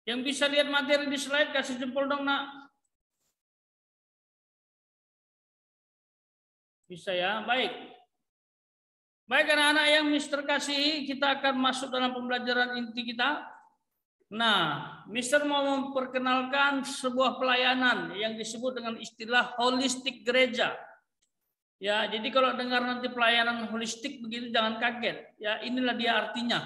Yang bisa lihat materi di slide kasih jempol dong, Nak. Bisa ya, baik. Baik anak-anak yang Mister kasih, kita akan masuk dalam pembelajaran inti kita. Nah, Mister mau memperkenalkan sebuah pelayanan yang disebut dengan istilah holistik gereja. Ya, jadi kalau dengar nanti pelayanan holistik begitu jangan kaget. Ya, inilah dia artinya.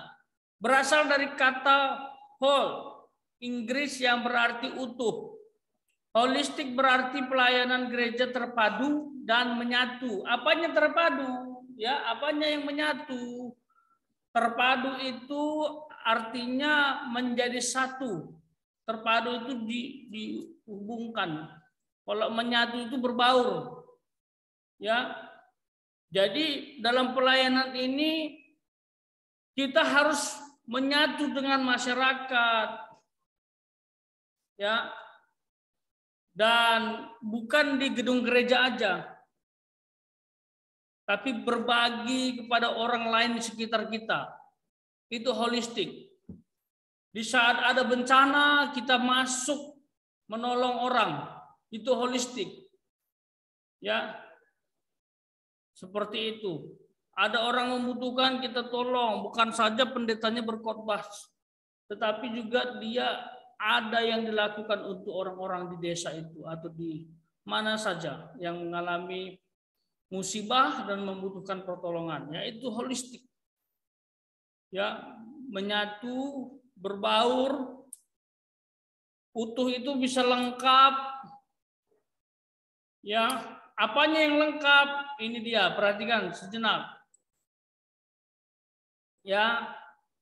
Berasal dari kata whole, Inggris yang berarti utuh. Holistik berarti pelayanan gereja terpadu dan menyatu. Apanya terpadu? Ya, apanya yang menyatu? Terpadu itu artinya menjadi satu. Terpadu itu dihubungkan. Kalau menyatu itu berbaur. Ya. Jadi dalam pelayanan ini kita harus menyatu dengan masyarakat. Ya. Dan bukan di gedung gereja aja, tapi berbagi kepada orang lain di sekitar kita. Itu holistik. Di saat ada bencana, kita masuk menolong orang. Itu holistik. Ya, seperti itu. Ada orang membutuhkan, kita tolong. Bukan saja pendetanya berkhotbah, tetapi juga dia ada yang dilakukan untuk orang-orang di desa itu atau di mana saja yang mengalami musibah dan membutuhkan pertolongan. Ya, itu holistik. Ya, menyatu, berbaur, utuh itu bisa lengkap. Ya, apanya yang lengkap? Ini dia, perhatikan sejenak. Ya,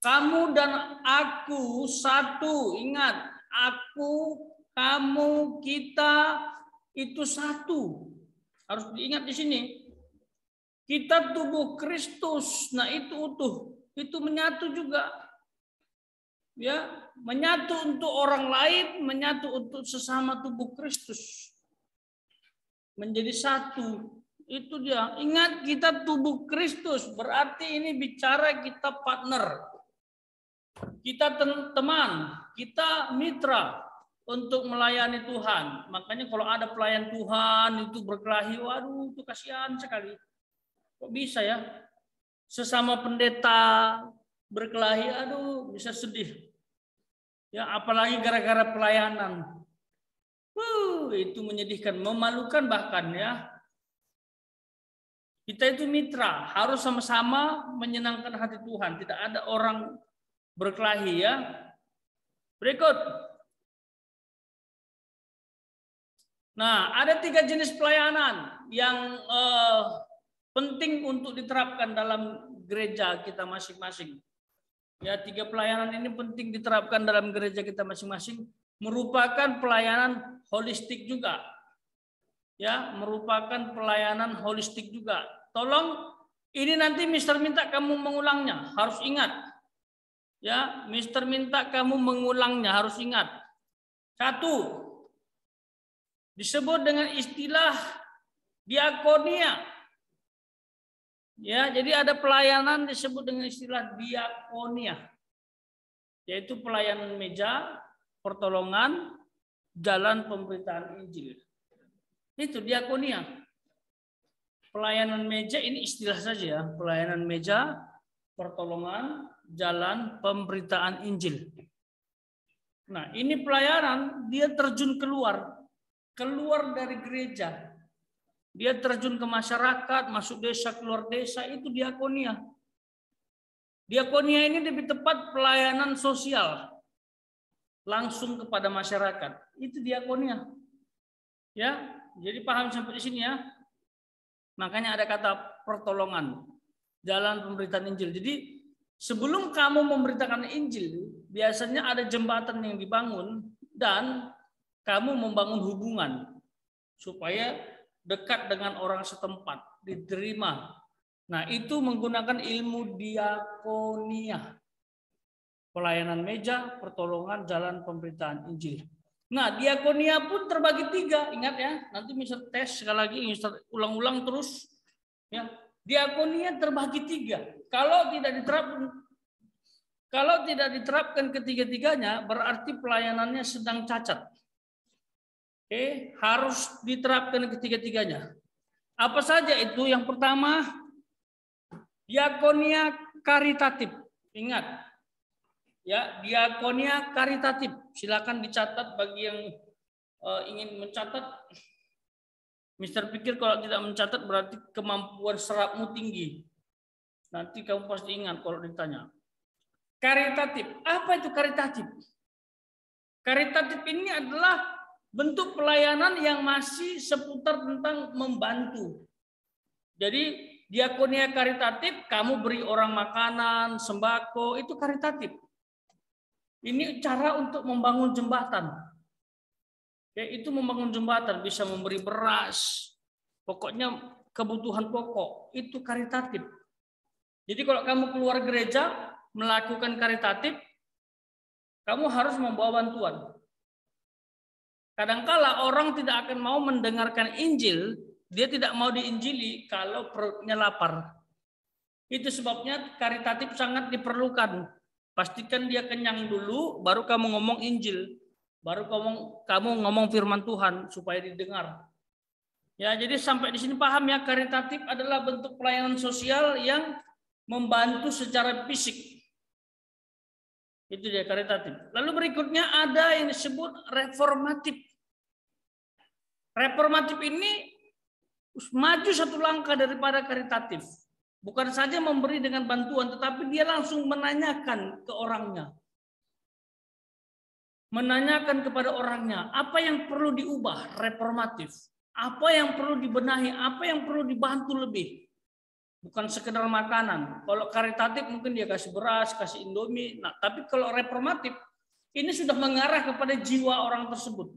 kamu dan aku satu. Ingat, aku, kamu, kita itu satu. Harus diingat di sini. Kita tubuh Kristus. Nah, itu utuh. Itu menyatu juga. Ya, menyatu untuk orang lain, menyatu untuk sesama tubuh Kristus. Menjadi satu. Itu dia. Ingat, kita tubuh Kristus. Berarti ini bicara kita partner. Kita teman, kita mitra untuk melayani Tuhan. Makanya kalau ada pelayan Tuhan itu berkelahi, waduh itu kasihan sekali. Kok bisa ya? Sesama pendeta berkelahi, aduh bisa sedih. Ya, apalagi gara-gara pelayanan. Itu menyedihkan, memalukan bahkan ya. Kita itu mitra, harus sama-sama menyenangkan hati Tuhan. Tidak ada orang berkelahi ya. Berikut. Nah, ada 3 jenis pelayanan yang penting untuk diterapkan dalam gereja kita masing-masing. Ya, 3 pelayanan ini penting diterapkan dalam gereja kita masing-masing. Merupakan pelayanan holistik juga. Ya, merupakan pelayanan holistik juga. Tolong, ini nanti Mister minta kamu mengulangnya, harus ingat. Ya, Mister minta kamu mengulangnya, harus ingat. 1, disebut dengan istilah diakonia. Ya, jadi ada pelayanan disebut dengan istilah diakonia, yaitu pelayanan meja, pertolongan, jalan pemberitaan Injil. Itu diakonia. Pelayanan meja ini istilah saja ya, pelayanan meja, pertolongan, jalan pemberitaan Injil. Nah, ini pelayanan dia terjun keluar dari gereja. Dia terjun ke masyarakat, masuk desa, keluar desa, itu diakonia. Diakonia ini lebih tepat pelayanan sosial langsung kepada masyarakat. Itu diakonia. Ya, jadi paham sampai di sini ya. Makanya ada kata pertolongan, jalan pemberitaan Injil. Jadi sebelum kamu memberitakan Injil, biasanya ada jembatan yang dibangun dan kamu membangun hubungan supaya dekat dengan orang setempat, diterima. Nah, itu menggunakan ilmu diakonia. Pelayanan meja, pertolongan, jalan pemberitaan Injil. Nah, diakonia pun terbagi 3, ingat ya. Nanti Mister tes sekali lagi, Mister ulang-ulang terus. Ya, diakonia terbagi 3. Kalau tidak diterapkan, Kalau tidak diterapkan ketiga-tiganya, berarti pelayanannya sedang cacat. Oke, harus diterapkan ketiga-tiganya. Apa saja itu? Yang pertama, diakonia karitatif. Ingat, ya, diakonia karitatif. Silakan dicatat bagi yang ingin mencatat. Mister pikir kalau tidak mencatat berarti kemampuan serapmu tinggi. Nanti kamu pasti ingat kalau ditanya. Karitatif. Apa itu karitatif? Karitatif ini adalah bentuk pelayanan yang masih seputar tentang membantu. Jadi diakonia karitatif, kamu beri orang makanan, sembako, itu karitatif. Ini cara untuk membangun jembatan. Ya, itu membangun jembatan, bisa memberi beras, pokoknya kebutuhan pokok, itu karitatif. Jadi kalau kamu keluar gereja melakukan karitatif, kamu harus membawa bantuan. Kadangkala orang tidak akan mau mendengarkan Injil, dia tidak mau diinjili kalau perutnya lapar. Itu sebabnya karitatif sangat diperlukan. Pastikan dia kenyang dulu, baru kamu ngomong Injil. Baru kamu ngomong firman Tuhan supaya didengar. Ya, jadi sampai di sini paham ya, karitatif adalah bentuk pelayanan sosial yang membantu secara fisik. Itu dia karitatif. Lalu berikutnya ada yang disebut reformatif. Reformatif ini maju satu langkah daripada karitatif. Bukan saja memberi dengan bantuan, tetapi dia langsung menanyakan ke orangnya. Menanyakan kepada orangnya, apa yang perlu diubah, reformatif. Apa yang perlu dibenahi, apa yang perlu dibantu lebih. Bukan sekedar makanan. Kalau karitatif mungkin dia kasih beras, kasih indomie. Nah, tapi kalau reformatif, ini sudah mengarah kepada jiwa orang tersebut.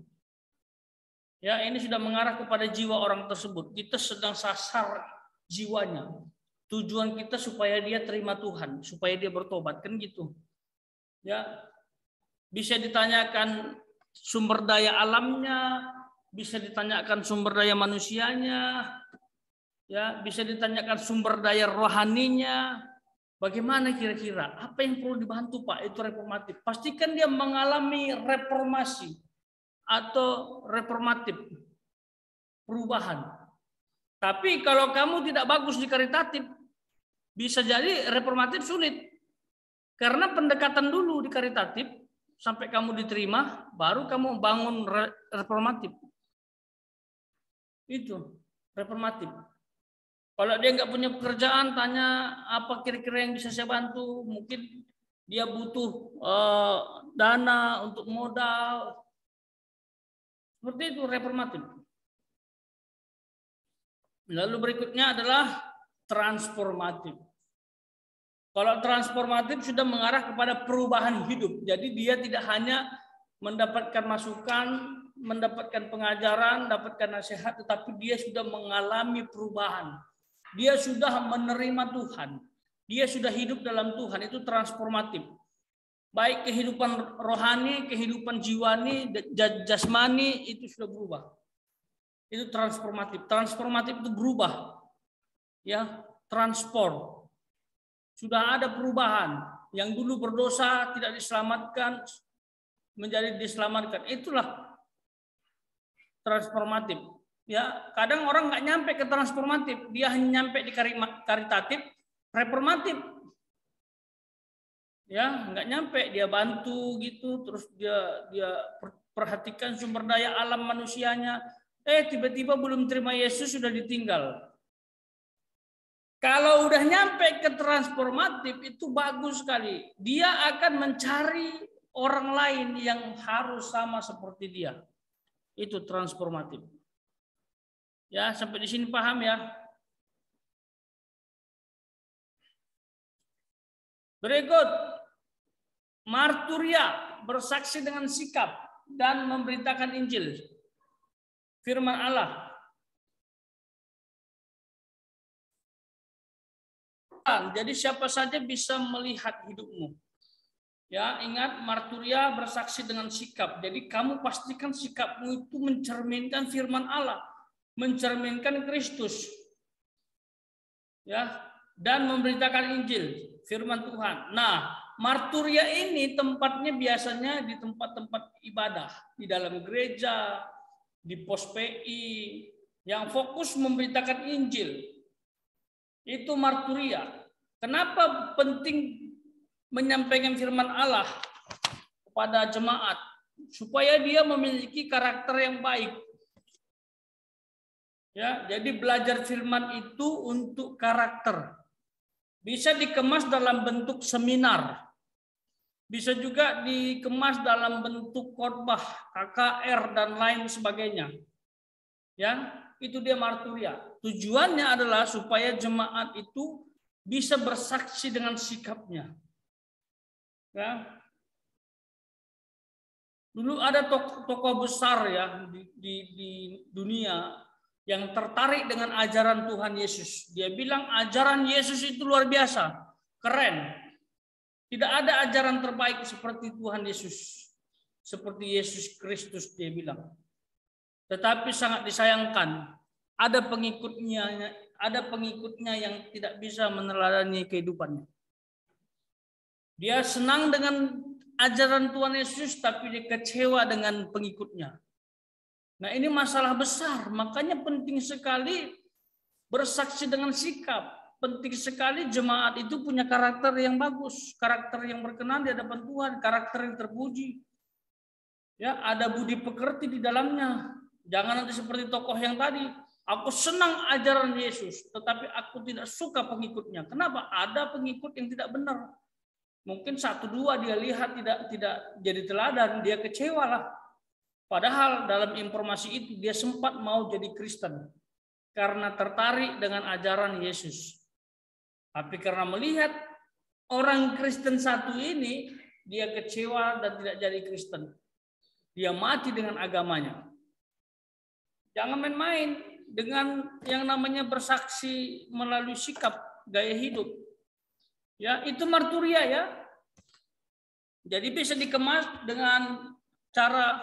Ya, ini sudah mengarah kepada jiwa orang tersebut. Kita sedang sasar jiwanya. Tujuan kita supaya dia terima Tuhan, supaya dia bertobat, kan gitu. Ya, bisa ditanyakan sumber daya alamnya, bisa ditanyakan sumber daya manusianya, ya, bisa ditanyakan sumber daya rohaninya. Bagaimana kira-kira? Apa yang perlu dibantu, Pak? Itu reformatif. Pastikan dia mengalami reformasi atau reformatif, perubahan. Tapi kalau kamu tidak bagus di karitatif, bisa jadi reformatif sulit. Karena pendekatan dulu di karitatif, sampai kamu diterima, baru kamu bangun reformatif. Itu reformatif. Kalau dia nggak punya pekerjaan, tanya apa kira-kira yang bisa saya bantu. Mungkin dia butuh dana untuk modal. Seperti itu reformatif. Lalu berikutnya adalah transformatif. Kalau transformatif sudah mengarah kepada perubahan hidup. Jadi dia tidak hanya mendapatkan masukan, mendapatkan pengajaran, mendapatkan nasihat, tetapi dia sudah mengalami perubahan. Dia sudah menerima Tuhan. Dia sudah hidup dalam Tuhan. Itu transformatif. Baik kehidupan rohani, kehidupan jiwani, jasmani, itu sudah berubah. Itu transformatif. Transformatif itu berubah. Ya, transform. Sudah ada perubahan. Yang dulu berdosa tidak diselamatkan menjadi diselamatkan. Itulah transformatif. Ya, kadang orang nggak nyampe ke transformatif, dia hanya nyampe di karitatif, reformatif. Ya, nggak nyampe, dia bantu gitu, terus dia perhatikan sumber daya alam manusianya. Tiba-tiba belum terima Yesus sudah ditinggal. Kalau udah nyampe ke transformatif itu bagus sekali. Dia akan mencari orang lain yang harus sama seperti dia. Itu transformatif. Ya, sampai di sini paham ya? Berikut, marturia, bersaksi dengan sikap dan memberitakan Injil. Firman Allah. Jadi siapa saja bisa melihat hidupmu. Ya, ingat marturia bersaksi dengan sikap. Jadi kamu pastikan sikapmu itu mencerminkan firman Allah, mencerminkan Kristus. Ya, dan memberitakan Injil, firman Tuhan. Nah, marturia ini tempatnya biasanya di tempat-tempat ibadah, di dalam gereja, di pos PI, yang fokus memberitakan Injil. Itu marturia. Kenapa penting menyampaikan firman Allah kepada jemaat? Supaya dia memiliki karakter yang baik. Ya, jadi belajar firman itu untuk karakter. Bisa dikemas dalam bentuk seminar. Bisa juga dikemas dalam bentuk khotbah, KKR dan lain sebagainya. Ya, itu dia marturia. Tujuannya adalah supaya jemaat itu bisa bersaksi dengan sikapnya. Ya. Dulu ada tokoh besar ya di dunia yang tertarik dengan ajaran Tuhan Yesus. Dia bilang ajaran Yesus itu luar biasa, keren. Tidak ada ajaran terbaik seperti Tuhan Yesus. Seperti Yesus Kristus, dia bilang. Tetapi sangat disayangkan, ada pengikutnya yang tidak bisa meneladani kehidupannya. Dia senang dengan ajaran Tuhan Yesus, tapi dia kecewa dengan pengikutnya. Nah, ini masalah besar, makanya penting sekali bersaksi dengan sikap. Penting sekali jemaat itu punya karakter yang bagus, karakter yang berkenan di hadapan Tuhan, karakter yang terpuji. Ya, ada budi pekerti di dalamnya. Jangan nanti seperti tokoh yang tadi, aku senang ajaran Yesus, tetapi aku tidak suka pengikutnya. Kenapa? Ada pengikut yang tidak benar. Mungkin 1-2 dia lihat tidak jadi teladan, dia kecewa lah. Padahal dalam informasi itu dia sempat mau jadi Kristen karena tertarik dengan ajaran Yesus. Tapi karena melihat orang Kristen satu ini, dia kecewa dan tidak jadi Kristen. Dia mati dengan agamanya. Jangan main-main dengan yang namanya bersaksi melalui sikap, gaya hidup. Ya, itu marturia ya. Jadi bisa dikemas dengan cara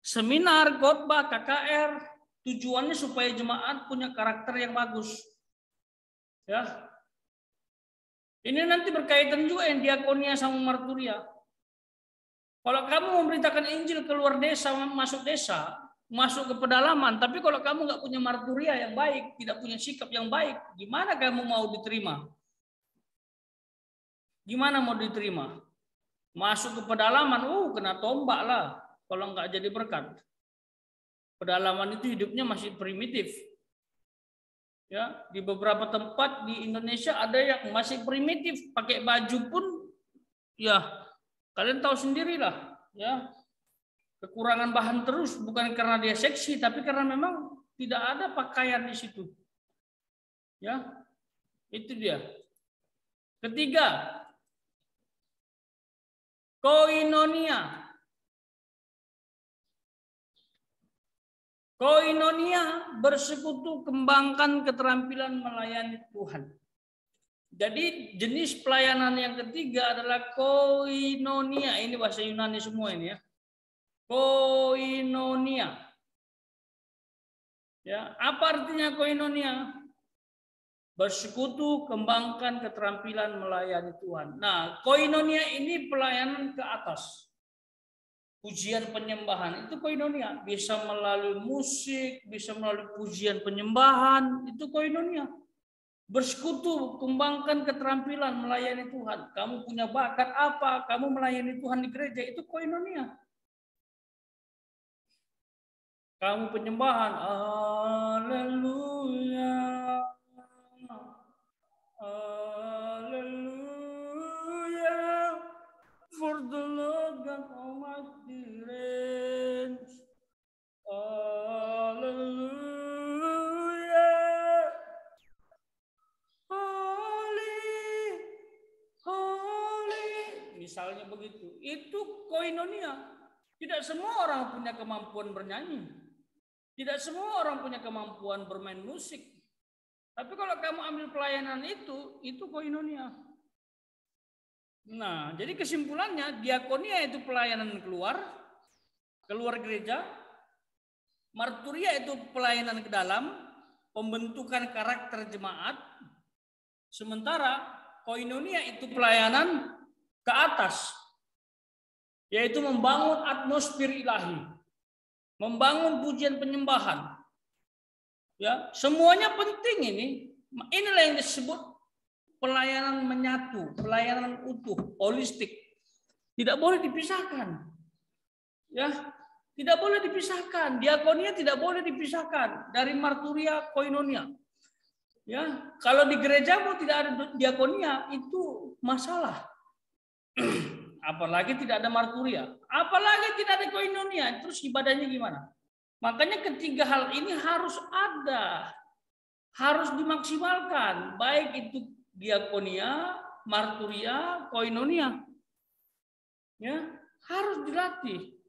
seminar, khotbah, KKR. Tujuannya supaya jemaat punya karakter yang bagus. Ya. Ini nanti berkaitan juga yang diakonia sama marturia. Kalau kamu memberitakan Injil keluar desa, masuk desa, masuk ke pedalaman, tapi kalau kamu nggak punya marturia yang baik, tidak punya sikap yang baik, gimana kamu mau diterima? Gimana mau diterima? Masuk ke pedalaman, kena tombak lah kalau nggak jadi berkat. Pedalaman itu hidupnya masih primitif. Ya, di beberapa tempat di Indonesia ada yang masih primitif, pakai baju pun ya kalian tahu sendirilah, ya. Kekurangan bahan terus bukan karena dia seksi, tapi karena memang tidak ada pakaian di situ. Ya. Itu dia. Ketiga, koinonia. Koinonia bersekutu, kembangkan keterampilan melayani Tuhan. Jadi jenis pelayanan yang ketiga adalah koinonia. Ini bahasa Yunani semua ini ya. Koinonia. Ya, apa artinya koinonia? Bersekutu, kembangkan keterampilan melayani Tuhan. Nah, koinonia ini pelayanan ke atas. Pujian penyembahan itu koinonia, bisa melalui musik, bisa melalui pujian penyembahan, itu koinonia. Bersekutu, kembangkan keterampilan melayani Tuhan. Kamu punya bakat apa, kamu melayani Tuhan di gereja, itu koinonia. Kamu penyembahan, haleluya, haleluya, for the Lord God Almighty reigns. Hallelujah. Holy, holy. Misalnya begitu. Itu koinonia. Tidak semua orang punya kemampuan bernyanyi. Tidak semua orang punya kemampuan bermain musik. Tapi kalau kamu ambil pelayanan itu koinonia. Nah, jadi kesimpulannya diakonia itu pelayanan keluar gereja, marturia itu pelayanan ke dalam, pembentukan karakter jemaat, sementara koinonia itu pelayanan ke atas, yaitu membangun atmosfer ilahi, membangun pujian penyembahan. Ya, semuanya penting ini. Inilah yang disebut pelayanan menyatu, pelayanan utuh, holistik. Tidak boleh dipisahkan. Ya, tidak boleh dipisahkan. Diakonia tidak boleh dipisahkan dari marturia koinonia. Ya, kalau di gerejamu tidak ada diakonia itu masalah. Apalagi tidak ada marturia, apalagi tidak ada koinonia, terus ibadahnya gimana? Makanya ketiga hal ini harus ada, harus dimaksimalkan, baik itu diakonia, marturia, koinonia. Ya, harus dilatih.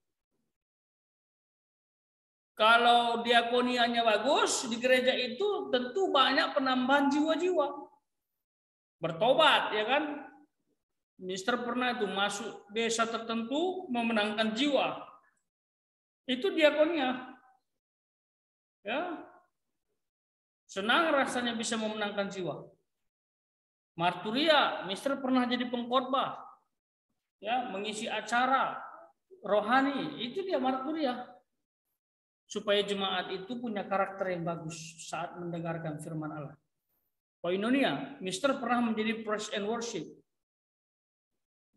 Kalau diakonianya bagus di gereja itu tentu banyak penambahan jiwa-jiwa. Bertobat, ya kan? Mister pernah itu masuk desa tertentu memenangkan jiwa. Itu diakonia. Ya. Senang rasanya bisa memenangkan jiwa. Marturia, Mister pernah jadi pengkhotbah. Ya, mengisi acara rohani, itu dia marturia. Supaya jemaat itu punya karakter yang bagus saat mendengarkan firman Allah. Koinonia, Mister pernah menjadi praise and worship.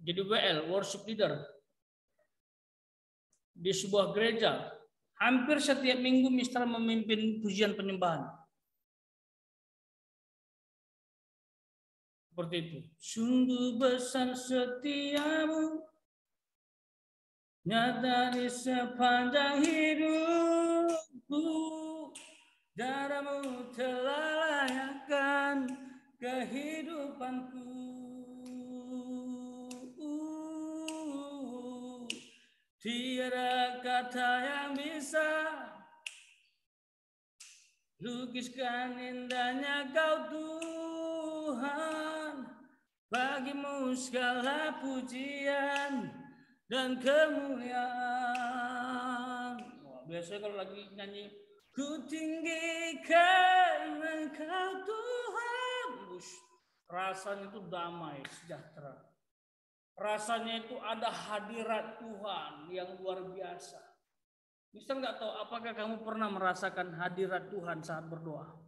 Jadi WL, worship leader. Di sebuah gereja, hampir setiap minggu Mister memimpin pujian penyembahan. Seperti itu. Sungguh besar setiamu, nyata di sepanjang hidupku, darahmu telah layakkan kehidupanku. Tiada kata yang bisa lukiskan indahnya Kau Tuhan. Bagimu segala pujian dan kemuliaan. Biasanya kalau lagi nyanyi, ku tinggikan Engkau Tuhan, rasanya itu damai, sejahtera. Rasanya itu ada hadirat Tuhan yang luar biasa. Mister nggak tahu apakah kamu pernah merasakan hadirat Tuhan saat berdoa?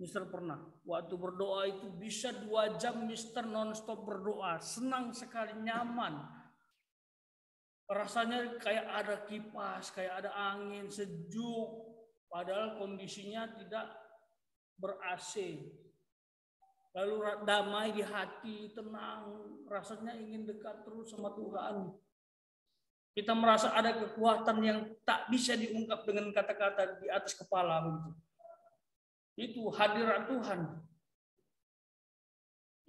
Mister pernah. Waktu berdoa itu bisa 2 jam Mister non-stop berdoa. Senang sekali, nyaman. Rasanya kayak ada kipas, kayak ada angin, sejuk. Padahal kondisinya tidak ber-AC. Lalu damai di hati, tenang. Rasanya ingin dekat terus sama Tuhan. Kita merasa ada kekuatan yang tak bisa diungkap dengan kata-kata di atas kepala. Begitu. Itu hadirat Tuhan.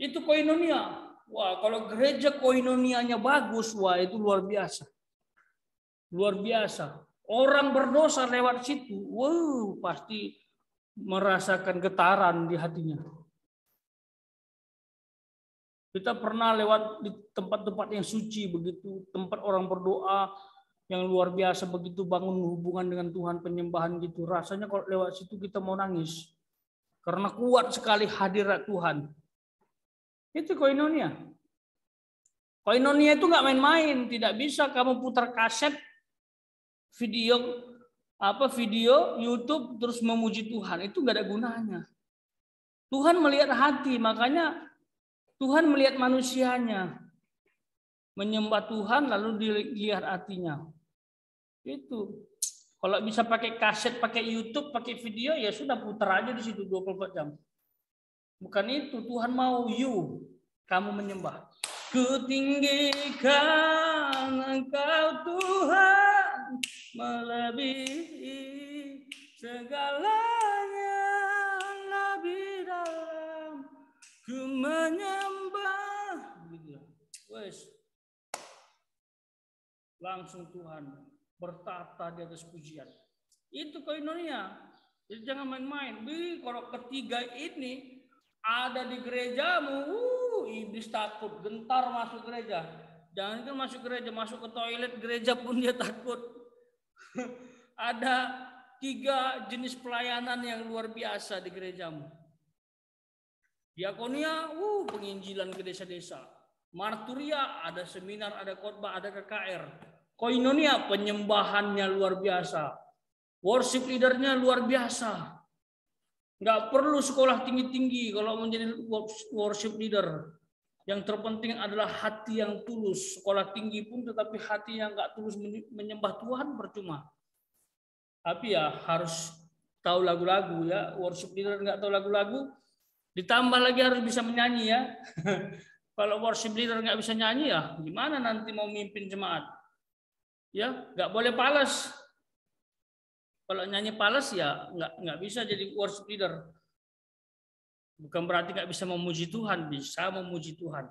Itu koinonia. Wah, kalau gereja koinonianya bagus, wah itu luar biasa. Luar biasa. Orang berdosa lewat situ, wow, pasti merasakan getaran di hatinya. Kita pernah lewat di tempat-tempat yang suci begitu, tempat orang berdoa yang luar biasa begitu, bangun hubungan dengan Tuhan, penyembahan gitu. Rasanya kalau lewat situ kita mau nangis. Karena kuat sekali hadirat Tuhan. Itu koinonia. Koinonia itu nggak main-main, tidak bisa kamu putar kaset video YouTube terus memuji Tuhan, itu nggak ada gunanya. Tuhan melihat hati, makanya Tuhan melihat manusianya, menyembah Tuhan lalu dilihat hatinya. Itu. Kalau bisa pakai kaset, pakai YouTube, pakai video, ya sudah putar aja di situ 24 jam. Bukan itu, Tuhan mau kamu menyembah. Kutinggikan Engkau Tuhan, melebihi segalanya, lebih dalam ku menyembah. Wes, langsung Tuhan bertata di atas pujian. Itu koinonia. Jadi jangan main-main. Kalau ketiga ini ada di gerejamu, iblis takut, gentar masuk gereja. Jangan itu masuk gereja, masuk ke toilet gereja pun dia takut. Ada 3 jenis pelayanan yang luar biasa di gerejamu. Diakonia, penginjilan ke desa-desa. Marturia ada seminar, ada khotbah, ada KKR. Koinonia penyembahannya luar biasa. Worship leadernya luar biasa. Nggak perlu sekolah tinggi-tinggi kalau menjadi worship leader. Yang terpenting adalah hati yang tulus. Sekolah tinggi pun tetapi hati yang nggak tulus menyembah Tuhan percuma. Tapi ya harus tahu lagu-lagu ya. Worship leader nggak tahu lagu-lagu, ditambah lagi harus bisa menyanyi ya. Kalau worship leader nggak bisa nyanyi ya, gimana nanti mau mimpin jemaat? Ya, nggak boleh palas. Kalau nyanyi palas ya nggak bisa jadi worship leader. Bukan berarti nggak bisa memuji Tuhan, bisa memuji Tuhan.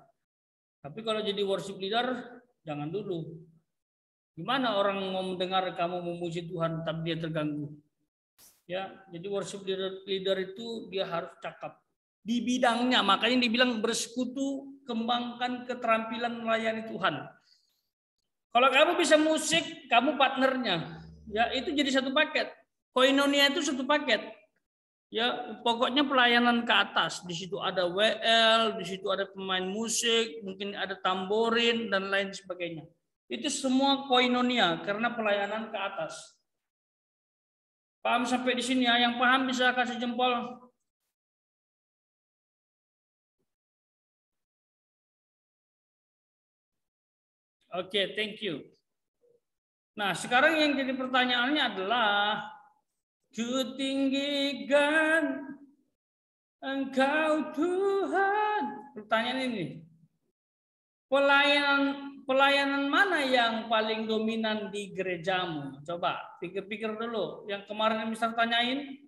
Tapi kalau jadi worship leader, jangan dulu. Gimana orang mau mendengar kamu memuji Tuhan tapi dia terganggu? Ya, jadi worship leader itu dia harus cakap di bidangnya. Makanya dibilang bersekutu, kembangkan keterampilan melayani Tuhan. Kalau kamu bisa musik, kamu partnernya. Ya, itu jadi satu paket. Koinonia itu satu paket. Ya, pokoknya pelayanan ke atas. Di situ ada WL, di situ ada pemain musik, mungkin ada tamborin dan lain sebagainya. Itu semua koinonia karena pelayanan ke atas. Paham sampai di sini ya? Yang paham bisa kasih jempol. Oke, thank you. Nah, sekarang yang jadi pertanyaannya adalah kutinggikan Engkau Tuhan. Pertanyaan ini. Pelayanan mana yang paling dominan di gerejamu? Coba pikir-pikir dulu. Yang kemarin Mister tanyain.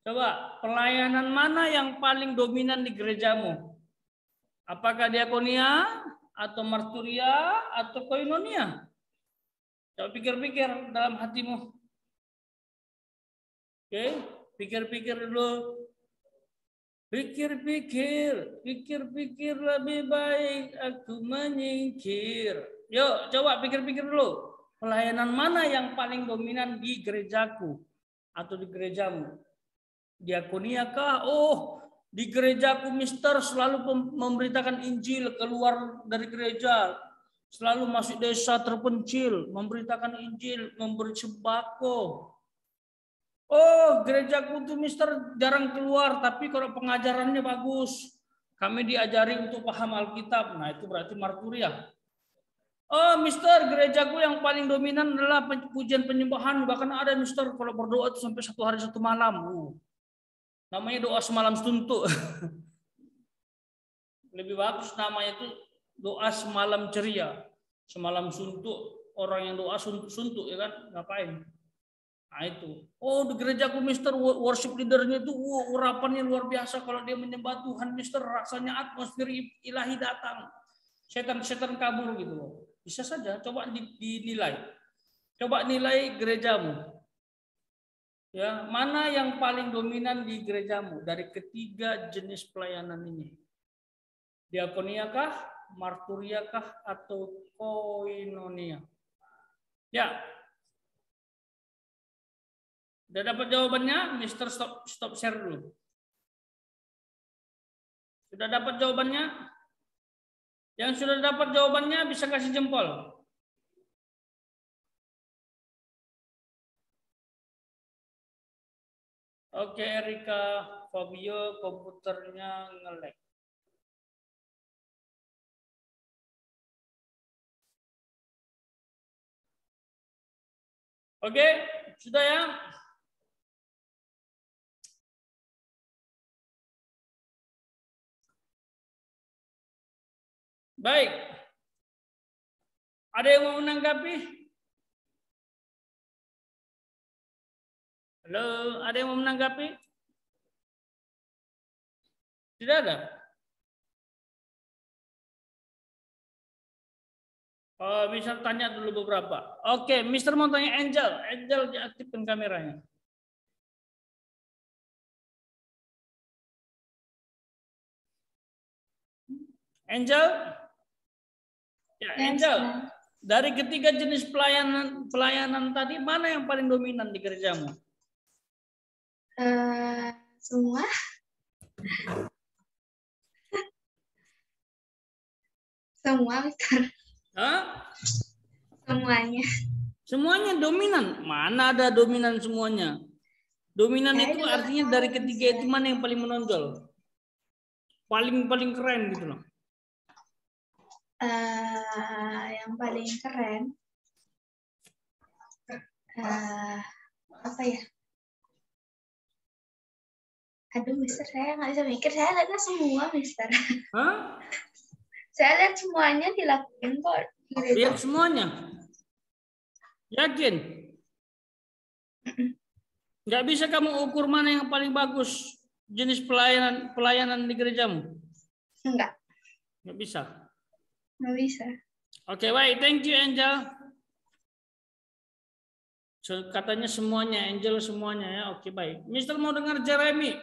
Coba, pelayanan mana yang paling dominan di gerejamu? Apakah diakonia atau marturia atau koinonia? Coba pikir-pikir dalam hatimu. Oke, pikir-pikir dulu. Pikir-pikir lebih baik aku menyingkir. Yuk, coba pikir-pikir dulu. Pelayanan mana yang paling dominan di gerejaku atau di gerejamu? Diakonia kah? Oh, di gerejaku Mister selalu memberitakan Injil keluar dari gereja. Selalu masuk desa terpencil, memberitakan Injil, memberi sembako. Oh, gerejaku tuh Mister jarang keluar, tapi kalau pengajarannya bagus. Kami diajari untuk paham Alkitab. Nah, itu berarti marturia. Oh, Mister, gerejaku yang paling dominan adalah pujian penyembahan. Bahkan ada Mister kalau berdoa itu sampai 1 hari 1 malam. Namanya doa semalam suntuk. Lebih bagus namanya itu doa semalam ceria. Semalam suntuk, orang yang doa suntuk ya kan, ngapain? Nah itu. Oh, di gerejaku Mister worship leadernya itu urapannya luar biasa kalau dia menyembah Tuhan Mister, rasanya atmosfer ilahi datang. Setan-setan kabur gitu loh. Bisa saja coba dinilai. Coba nilai gerejamu. Ya, mana yang paling dominan di gerejamu dari ketiga jenis pelayanan ini? Diakonia kah, marturia kah, atau koinonia? Ya. Sudah dapat jawabannya? Mister stop share dulu. Sudah dapat jawabannya? Yang sudah dapat jawabannya bisa kasih jempol. Oke, Erika, Fabio, komputernya nge-lag. Oke, sudah ya? Baik. Ada yang mau menanggapi? Halo, ada yang mau menanggapi? Tidak ada? Oh, bisa tanya dulu beberapa. Oke, Mister mau tanya Angel. Angel diaktifkan kameranya. Angel? Ya, Angel. Dari ketiga jenis pelayanan tadi, mana yang paling dominan di gerejamu? Semua. Semua, Mister. Hah? Semuanya. Semuanya dominan. Mana ada dominan semuanya? Dominan Saya itu juga nggak artinya tahu, dari ketiga itu Mister. mana yang paling menonjol? Paling keren gitu loh. Yang paling keren apa ya? Aduh, Mister, saya nggak bisa mikir. Saya lihatnya semua, Mister. Hah? Saya lihat semuanya dilakuin kok. Lihat semuanya. Yakin? Nggak bisa kamu ukur mana yang paling bagus jenis pelayanan di gerejamu? Enggak. Nggak bisa. Nggak bisa. Oke, baik. Thank you, Angel. Katanya semuanya, Angel semuanya ya. Oke, baik. Mister mau dengar Jeremy,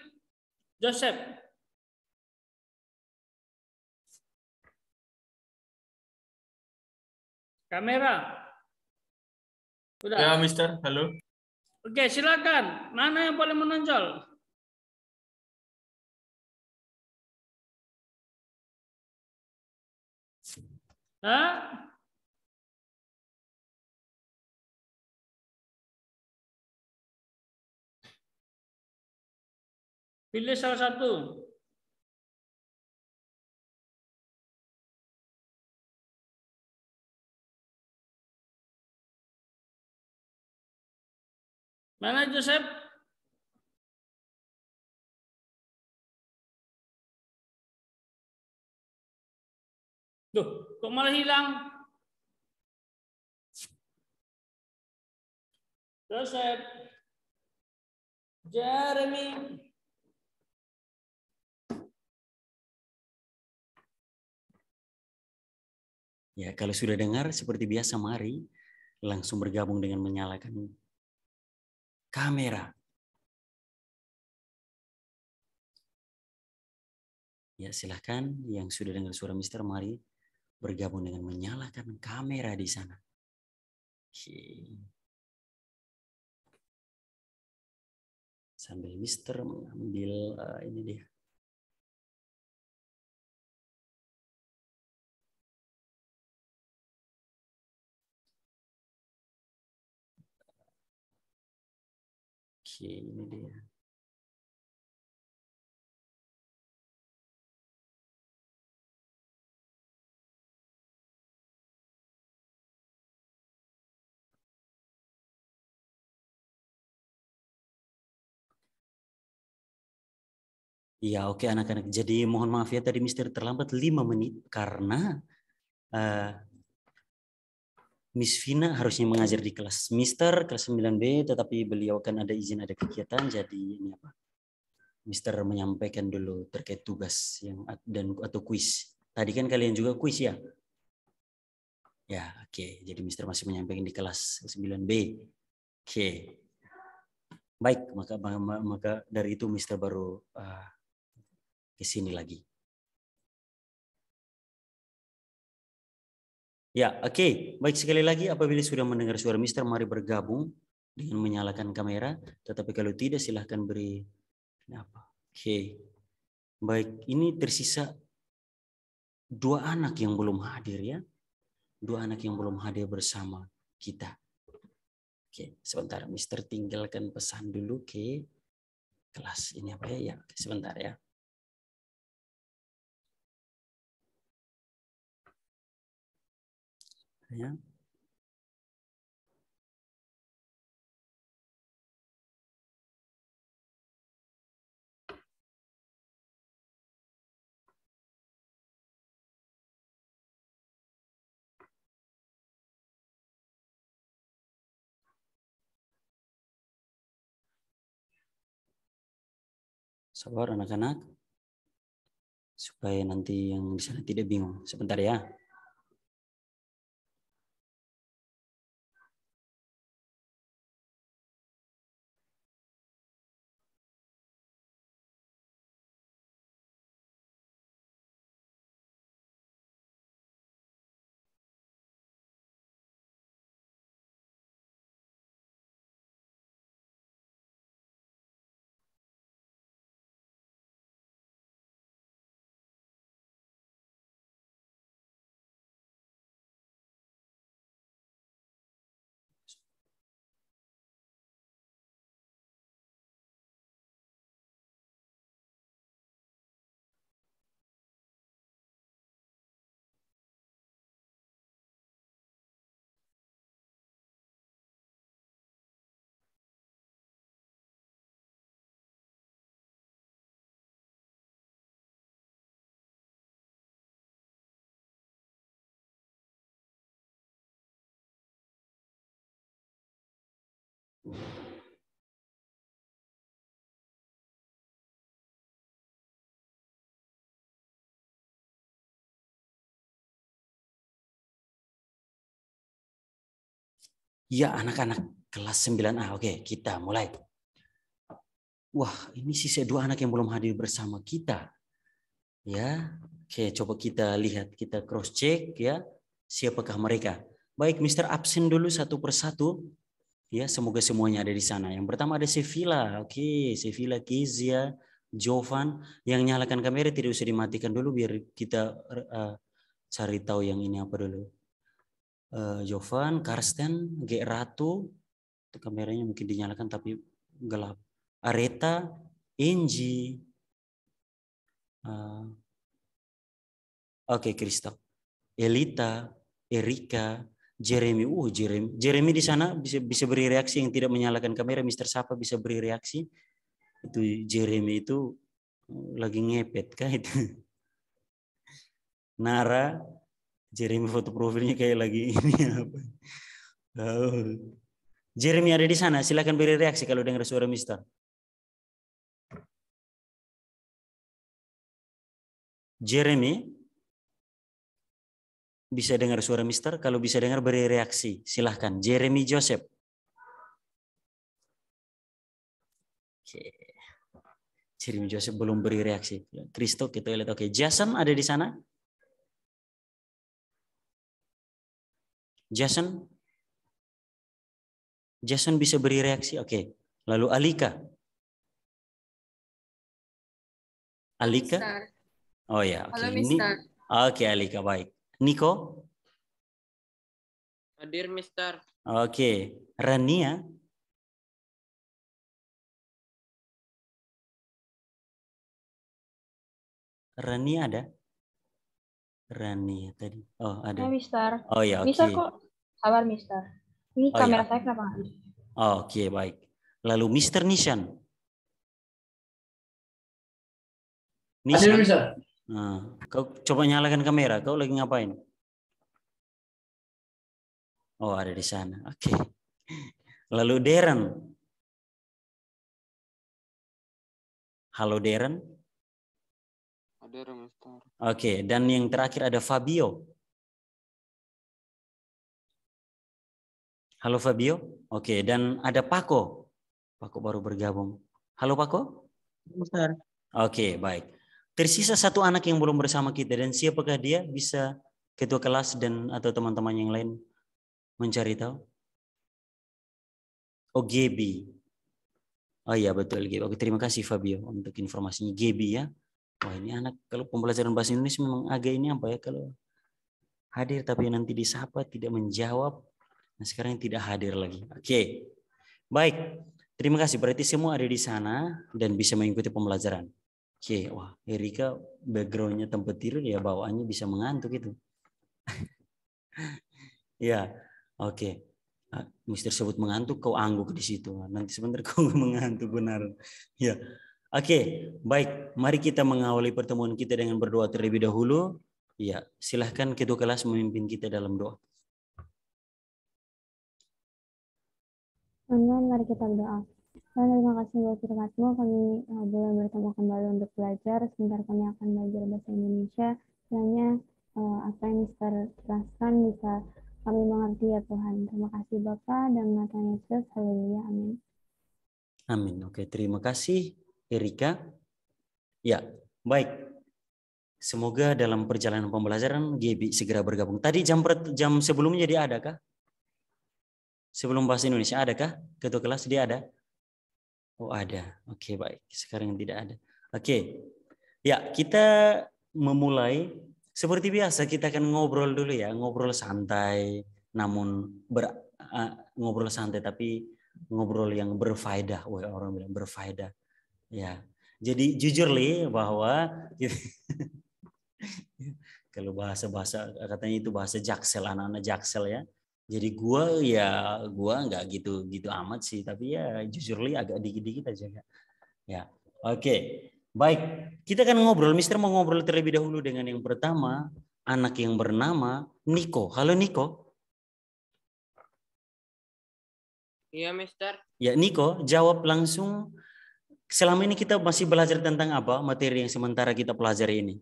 Joseph. Kamera. Udah. Ya, Mister. Halo. Oke, silakan. Mana yang paling menonjol? Hah? Pilih salah satu. Mana Joseph? Duh, kok malah hilang? Joseph. Jeremy. Ya, kalau sudah dengar seperti biasa, mari langsung bergabung dengan menyalakan kamera. Ya, silahkan yang sudah dengar suara Mister, mari bergabung dengan menyalakan kamera di sana. Oke. Sambil Mister mengambil ini dia. Oke, ini dia. Iya, oke anak-anak. Jadi mohon maaf ya tadi Mister terlambat 5 menit karena Miss Vina harusnya mengajar di kelas Mister kelas 9B, tetapi beliau kan ada izin ada kegiatan, jadi ini apa? Mister menyampaikan dulu terkait tugas yang atau kuis. Tadi kan kalian juga kuis ya? Ya, oke. Jadi Mister masih menyampaikan di kelas 9B. Oke. Baik, maka dari itu Mister baru ke sini lagi. Ya, oke. Baik, sekali lagi apabila sudah mendengar suara Mister, mari bergabung dengan menyalakan kamera. Tetapi kalau tidak, silahkan beri apa. Oke. Baik, ini tersisa 2 anak yang belum hadir ya. 2 anak yang belum hadir bersama kita. Oke, sebentar. Mister tinggalkan pesan dulu ke kelas ini apa ya? Ya, sebentar ya. Ya. Sabar anak-anak. Supaya nanti yang di sana tidak bingung. Sebentar ya. Ya, anak-anak kelas 9A. Oke, kita mulai. Wah, ini sisa 2 anak yang belum hadir bersama kita. Ya, oke, coba kita lihat, kita cross check ya, siapakah mereka. Baik, Mr. absen dulu satu persatu. Ya, semoga semuanya ada di sana. Yang pertama ada Sevilla. Oke, Sevilla, Kezia, Jovan. Yang nyalakan kamera tidak usah dimatikan dulu biar kita cari tahu yang ini apa dulu. Jovan, Karsten, G. Ratu. Itu kameranya mungkin dinyalakan tapi gelap. Areta, Angie. Oke, Kristo. Elita, Erika, Jeremy. Jeremy di sana bisa beri reaksi yang tidak menyalakan kamera. Mr. Sapa bisa beri reaksi. Itu Jeremy itu lagi ngepet kah itu. Nara, Jeremy foto profilnya kayak lagi ini apa. Oh. Jeremy ada di sana, silakan beri reaksi kalau dengar suara Mister. Jeremy bisa dengar suara Mister, kalau bisa dengar beri reaksi, silahkan. Jeremy Joseph. Oke. Jeremy Joseph belum beri reaksi. Kristo kita lihat. Oke, Jason ada di sana? Jason bisa beri reaksi. Oke. Lalu Alika. Alika? Mister. Oh ya, oke. Halo, Mister. Oke, Alika baik. Niko? Hadir, Mister. Oke. Rania? Rania ada? Rania tadi. Oh, ada. Ya, Mister. Oh ya, oke. Mister kok sabar, Mister. Ini kamera saya kenapa nggak bisa? Oke, baik. Lalu Mr. Nishan. Hadir, Mister. Nah, kau coba nyalakan kamera. Kau lagi ngapain? Oh, ada di sana. Oke. Lalu Darren. Halo Darren. Hadir, Mister. Oke, dan yang terakhir ada Fabio. Halo Fabio. Oke, dan ada Paco. Paco baru bergabung. Halo Paco. Mister. Oke, baik. Tersisa 1 anak yang belum bersama kita, dan siapakah dia? Bisa ketua kelas dan atau teman-teman yang lain mencari tahu? Oh, Gaby. Oh iya betul Gaby. Oke, terima kasih Fabio untuk informasinya. Gaby ya. Wah, ini anak kalau pembelajaran bahasa Indonesia memang agak ini apa ya, kalau hadir tapi nanti disapa tidak menjawab. Nah, sekarang tidak hadir lagi. Oke. Baik. Terima kasih. Berarti semua ada di sana dan bisa mengikuti pembelajaran. Oke, wah, Erika backgroundnya tempat tidur ya, bawaannya bisa mengantuk itu. Ya, oke. Mister sebut mengantuk, kau angguk di situ. Nanti sebentar kau mengantuk benar. Ya, oke, baik. Mari kita mengawali pertemuan kita dengan berdoa terlebih dahulu. Ya, silahkan ketua kelas memimpin kita dalam doa. Teman-teman, mari kita berdoa. Tuhan, terima kasih buat berkat-Mu, kami boleh bertemu kembali untuk belajar. Sebentar kami akan belajar bahasa Indonesia. Kiranya apa yang Mister jelaskan bisa kami mengerti ya Tuhan. Terima kasih Bapa dan Tuhan Yesus. Haleluya. Amin. Amin. Oke, terima kasih Erika. Ya, baik. Semoga dalam perjalanan pembelajaran Gaby segera bergabung. Tadi jam sebelumnya dia ada kah? Sebelum bahasa Indonesia adakah? Ketua kelas dia ada? Oh ada. Oke, baik. Sekarang tidak ada. Oke. Ya, kita memulai seperti biasa, kita akan ngobrol dulu ya, ngobrol santai, namun ngobrol santai tapi ngobrol yang berfaedah. Wah, orang bilang berfaedah. Ya. Jadi jujur Li bahwa kalau bahasa katanya itu bahasa Jaksel, anak-anak Jaksel ya. Jadi gua nggak gitu amat sih, tapi ya jujur Li agak dikit-dikit aja ya. Oke. Baik, kita akan ngobrol. Mister mau ngobrol terlebih dahulu dengan yang pertama, anak yang bernama Niko. Halo Niko. Iya, Mister. Ya, Niko, jawab langsung. Selama ini kita masih belajar tentang apa materi yang sementara kita pelajari ini?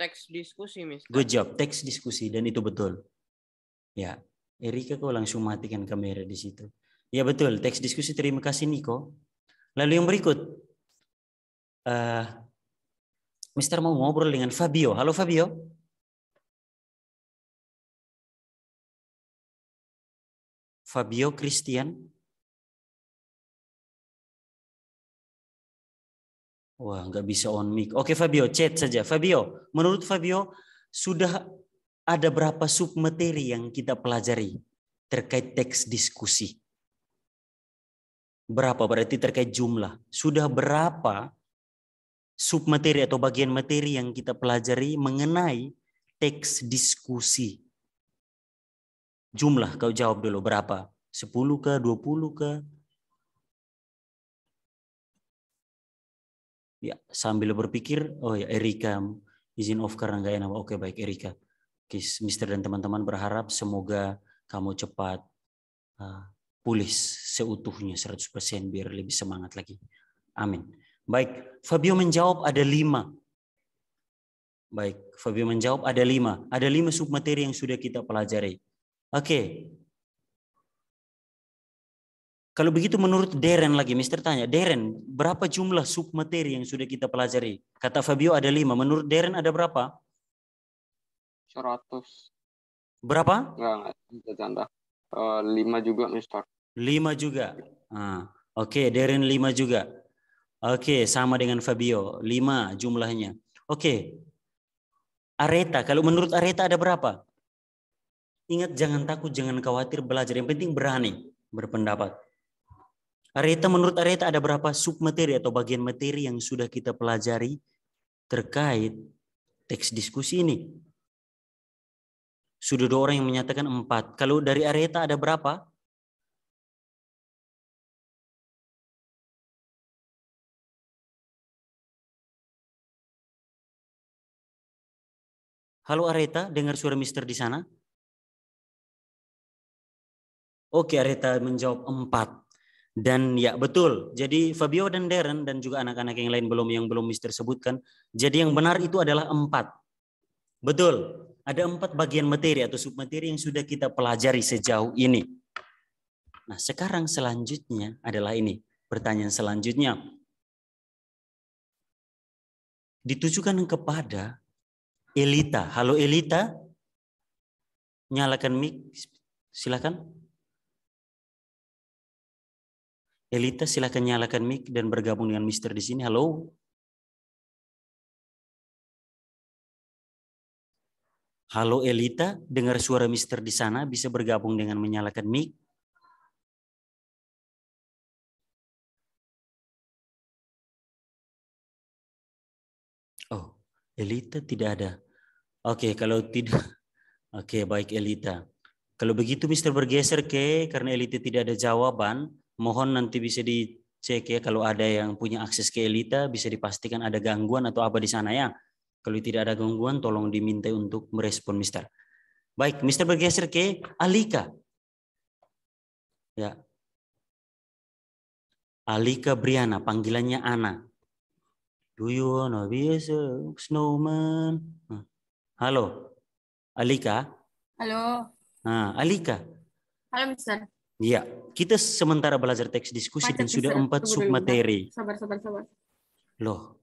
Teks diskusi, Mister. Good job, teks diskusi, dan itu betul. Ya, Erika kau langsung matikan kamera di situ. Ya betul, teks diskusi. Terima kasih Niko. Lalu yang berikut, Mister mau ngobrol dengan Fabio. Halo Fabio. Fabio Christian. Wah, nggak bisa on mic. Oke Fabio, chat saja. Fabio, menurut Fabio sudah ada berapa submateri yang kita pelajari terkait teks diskusi? Berapa berarti terkait jumlah? Sudah berapa submateri atau bagian materi yang kita pelajari mengenai teks diskusi? Jumlah, kau jawab dulu berapa? 10 ke, 20 ke? Ya, sambil berpikir, oh ya Erika izin off karena nggak enak. Oke baik Erika. Oke, Mister dan teman-teman berharap semoga kamu cepat pulih seutuhnya 100% biar lebih semangat lagi. Amin. Baik, Fabio menjawab ada 5. Baik, Fabio menjawab ada 5. Ada 5 submateri yang sudah kita pelajari. Oke. Kalau begitu menurut Darren lagi, Mister tanya, Darren, berapa jumlah submateri yang sudah kita pelajari? Kata Fabio ada 5. Menurut Darren ada berapa? 100. Berapa? Enggak bercanda. 5 juga, Mister. 5 juga. Oke, Darren 5 juga. Oke, sama dengan Fabio. 5 jumlahnya. Oke. Areta, kalau menurut Areta ada berapa? Ingat, jangan takut, jangan khawatir belajar. Yang penting berani berpendapat. Areta, menurut Areta ada berapa submateri atau bagian materi yang sudah kita pelajari terkait teks diskusi ini? Sudah 2 orang yang menyatakan 4. Kalau dari Areta ada berapa? Halo Areta, dengar suara Mister di sana? Oke, Areta menjawab 4. Dan ya betul, jadi Fabio dan Darren dan juga anak-anak yang lain yang belum Mister sebutkan, jadi yang benar itu adalah 4. Betul, ada 4 bagian materi atau submateri yang sudah kita pelajari sejauh ini. Nah sekarang selanjutnya adalah ini, pertanyaan selanjutnya. Ditujukan kepada Elita. Halo Elita, nyalakan mic, silakan. Elita silakan nyalakan mic dan bergabung dengan Mister di sini. Halo. Halo Elita, dengar suara Mister di sana, bisa bergabung dengan menyalakan mic. Oh, Elita tidak ada. Oke, kalau tidak. Oke, baik Elita. Kalau begitu Mister bergeser karena Elita tidak ada jawaban. Mohon nanti bisa dicek ya, kalau ada yang punya akses ke Elita bisa dipastikan ada gangguan atau apa di sana ya. Kalau tidak ada gangguan tolong diminta untuk merespon Mister. Baik, Mister bergeser ke Alika. Ya. Alika Briana, panggilannya Ana. Do you wanna be a snowman? Halo, Alika. Halo. Alika. Halo, Mister. Iya, kita sementara belajar teks diskusi dan sudah 4 submateri. Sabar. Loh,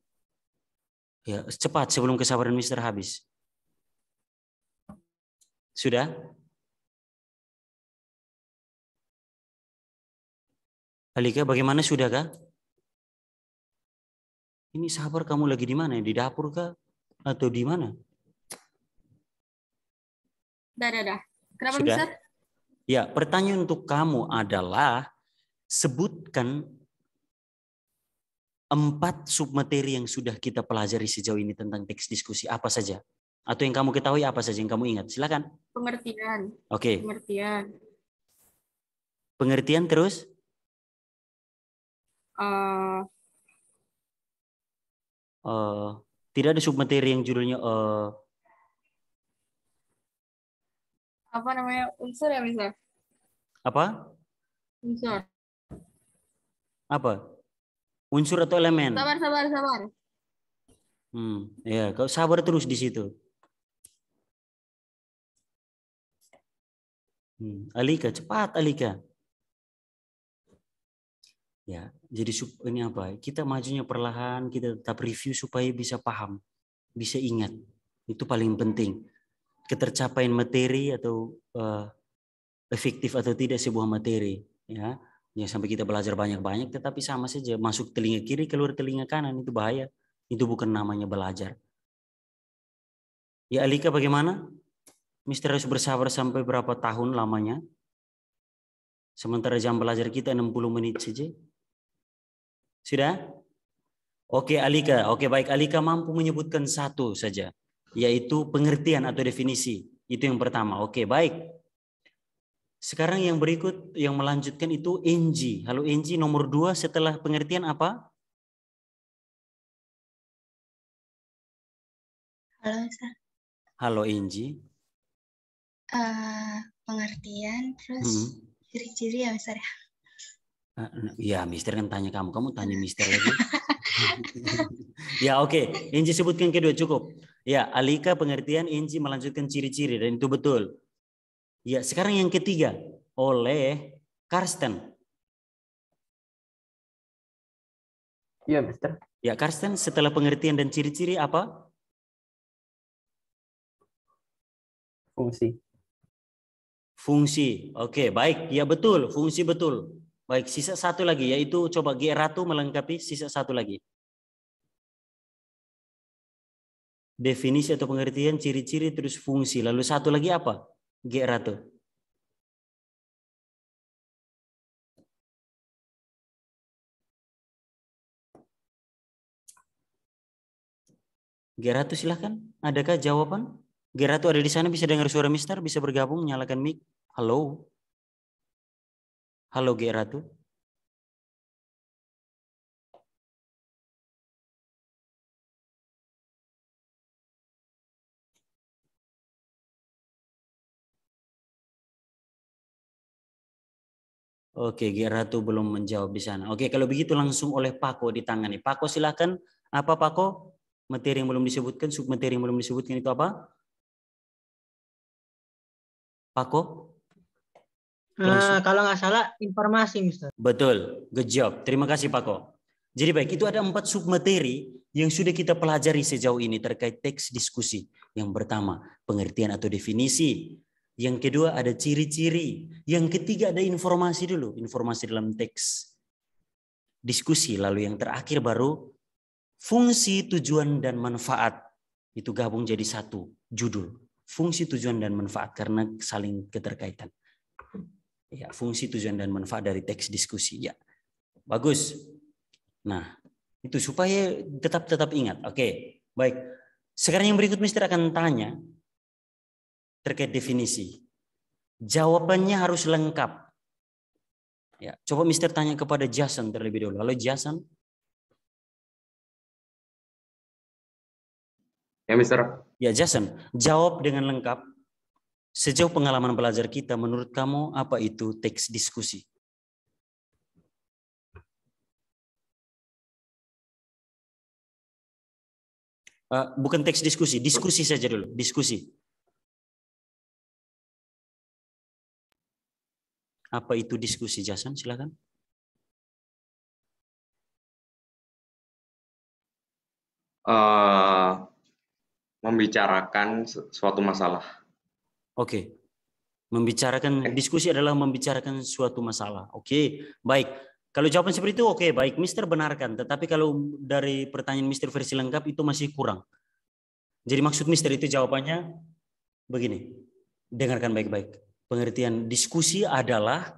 ya cepat sebelum kesabaran Mister habis. Sudah? Alika, bagaimana sudah kah? Ini sabar, kamu lagi di mana? Di dapur kah? Atau di mana? Dah. Kenapa, Sudah? Mister? Ya, pertanyaan untuk kamu adalah sebutkan 4 submateri yang sudah kita pelajari sejauh ini tentang teks diskusi. Apa saja? Atau yang kamu ketahui apa saja yang kamu ingat? Silakan. Pengertian. Oke. Pengertian terus? Tidak ada submateri yang judulnya apa namanya? Unsur ya, Mister? apa? Unsur. Apa? Unsur atau elemen? Sabar. Ya, kau sabar terus di situ. Alika, cepat Alika. Ya, jadi ini apa? Kita majunya perlahan, kita tetap review supaya bisa paham, bisa ingat. Itu paling penting. Ketercapaian materi atau efektif atau tidak sebuah materi, ya. Ya sampai kita belajar banyak-banyak, tetapi sama saja masuk telinga kiri keluar telinga kanan, itu bahaya. Itu bukan namanya belajar. Ya Alika bagaimana? Mister harus bersabar sampai berapa tahun lamanya? Sementara jam belajar kita 60 menit saja. Sudah? Oke Alika, oke baik, Alika mampu menyebutkan satu saja, yaitu pengertian atau definisi. Itu yang pertama. Oke baik. Sekarang yang berikut yang melanjutkan itu NG. Halo NG, nomor 2 setelah pengertian apa? Halo, Ustaz. Halo NG. Pengertian, terus ciri-ciri ya, Ustaz ya? Ya, Mister kan tanya kamu tanya Mister lagi. Ya oke, NG sebutkan kedua cukup. Ya, Alika pengertian, NG melanjutkan ciri-ciri dan itu betul. Ya, sekarang yang ketiga oleh Karsten. Iya, Mister. Ya, Karsten setelah pengertian dan ciri-ciri apa? Fungsi. Fungsi. Oke, baik. Ya betul, fungsi betul. Baik, sisa satu lagi yaitu coba G Ratu melengkapi sisa satu lagi. Definisi atau pengertian, ciri-ciri, terus fungsi. Lalu satu lagi apa? G Ratu. G Ratu silahkan. Adakah jawaban? G Ratu ada di sana, bisa dengar suara Mister, bisa bergabung, nyalakan mic. Halo. Halo G Ratu. Oke, G Ratu belum menjawab di sana. Oke, kalau begitu langsung oleh Pako ditangani. Pako silakan. Apa Pako? Materi yang belum disebutkan, submateri yang belum disebutkan itu apa? Pako? Kalau nggak salah informasi, Mister. Betul, good job. Terima kasih Pako. Jadi baik, itu ada 4 submateri yang sudah kita pelajari sejauh ini terkait teks diskusi. Yang pertama, pengertian atau definisi. Yang kedua ada ciri-ciri. Yang ketiga ada informasi dulu, informasi dalam teks diskusi. Lalu yang terakhir baru fungsi, tujuan, dan manfaat. Itu gabung jadi satu judul. Fungsi, tujuan, dan manfaat karena saling keterkaitan. Ya, fungsi, tujuan, dan manfaat dari teks diskusi. Ya, bagus. Nah, itu supaya tetap ingat. Oke, baik. Sekarang yang berikut Mister akan tanya terkait definisi. Jawabannya harus lengkap. Ya, coba Mister tanya kepada Jason terlebih dulu. Halo Jason. Ya, Mister. Ya, Jason, jawab dengan lengkap. Sejauh pengalaman belajar kita, menurut kamu apa itu teks diskusi? Bukan teks diskusi, diskusi saja dulu, diskusi. Apa itu diskusi, Jason? Silakan. Membicarakan suatu masalah. Oke. Membicarakan diskusi adalah membicarakan suatu masalah. Oke, baik. Kalau jawaban seperti itu, oke, baik. Mister benarkan. Tetapi kalau dari pertanyaan Mister versi lengkap itu masih kurang. Jadi maksud Mister itu jawabannya begini. Dengarkan baik-baik. Pengertian diskusi adalah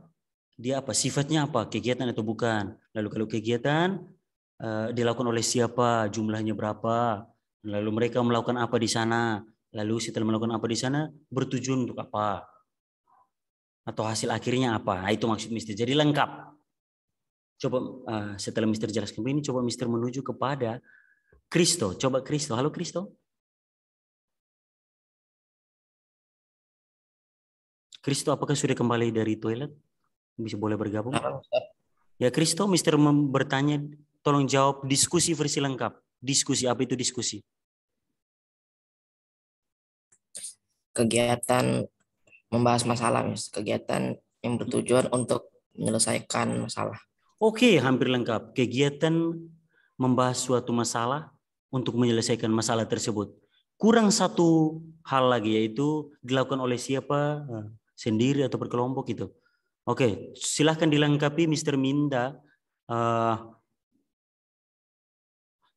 dia apa? Sifatnya apa? Kegiatan atau bukan? Lalu kalau kegiatan dilakukan oleh siapa? Jumlahnya berapa? Lalu mereka melakukan apa di sana? Lalu setelah melakukan apa di sana bertujuan untuk apa? Atau hasil akhirnya apa? Nah, itu maksud Mister. Jadi lengkap. Coba setelah Mister jelaskan ini, coba Mister menuju kepada Kristo. Coba Kristo. Halo Kristo. Kristo, apakah sudah kembali dari toilet? Bisa boleh bergabung? Halo, Ustaz. Ya, Kristo, Mister bertanya, tolong jawab diskusi versi lengkap. Diskusi, apa itu diskusi? Kegiatan membahas masalah, Mas. Kegiatan yang bertujuan untuk menyelesaikan masalah. Oke, hampir lengkap. Kegiatan membahas suatu masalah untuk menyelesaikan masalah tersebut. Kurang satu hal lagi, yaitu dilakukan oleh siapa, sendiri atau berkelompok itu. Oke, silahkan dilengkapi Mr. Minda.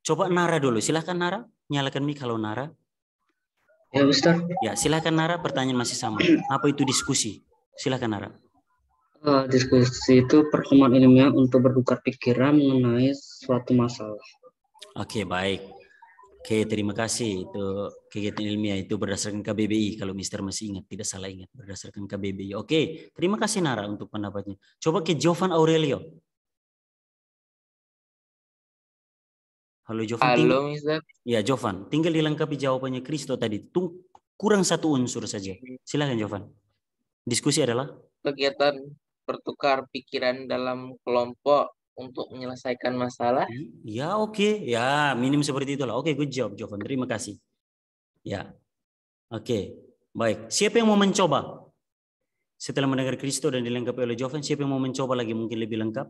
Coba Nara dulu, silahkan Nara. Nyalakan mic kalau Nara. Ya, Mister. Ya, silahkan Nara, pertanyaan masih sama. Apa itu diskusi? Silahkan Nara. Diskusi itu pertemuan ilmiah untuk bertukar pikiran mengenai suatu masalah. Oke, baik. Oke, terima kasih. Itu kegiatan ilmiah itu berdasarkan KBBI. Kalau Mister masih ingat, tidak salah ingat, berdasarkan KBBI. Oke, terima kasih Nara untuk pendapatnya. Coba ke Jovan Aurelio. Halo Jovan. Halo, Mister. Ya, Jovan. Tinggal dilengkapi jawabannya Kristo tadi. Kurang satu unsur saja. Silakan Jovan. Diskusi adalah? Kegiatan bertukar pikiran dalam kelompok untuk menyelesaikan masalah. Ya, oke. Ya, minim seperti itulah. Oke, good job, Jovan. Terima kasih. Ya. Oke. Baik. Siapa yang mau mencoba? Setelah mendengar Kristo dan dilengkapi oleh Jovan, siapa yang mau mencoba lagi mungkin lebih lengkap?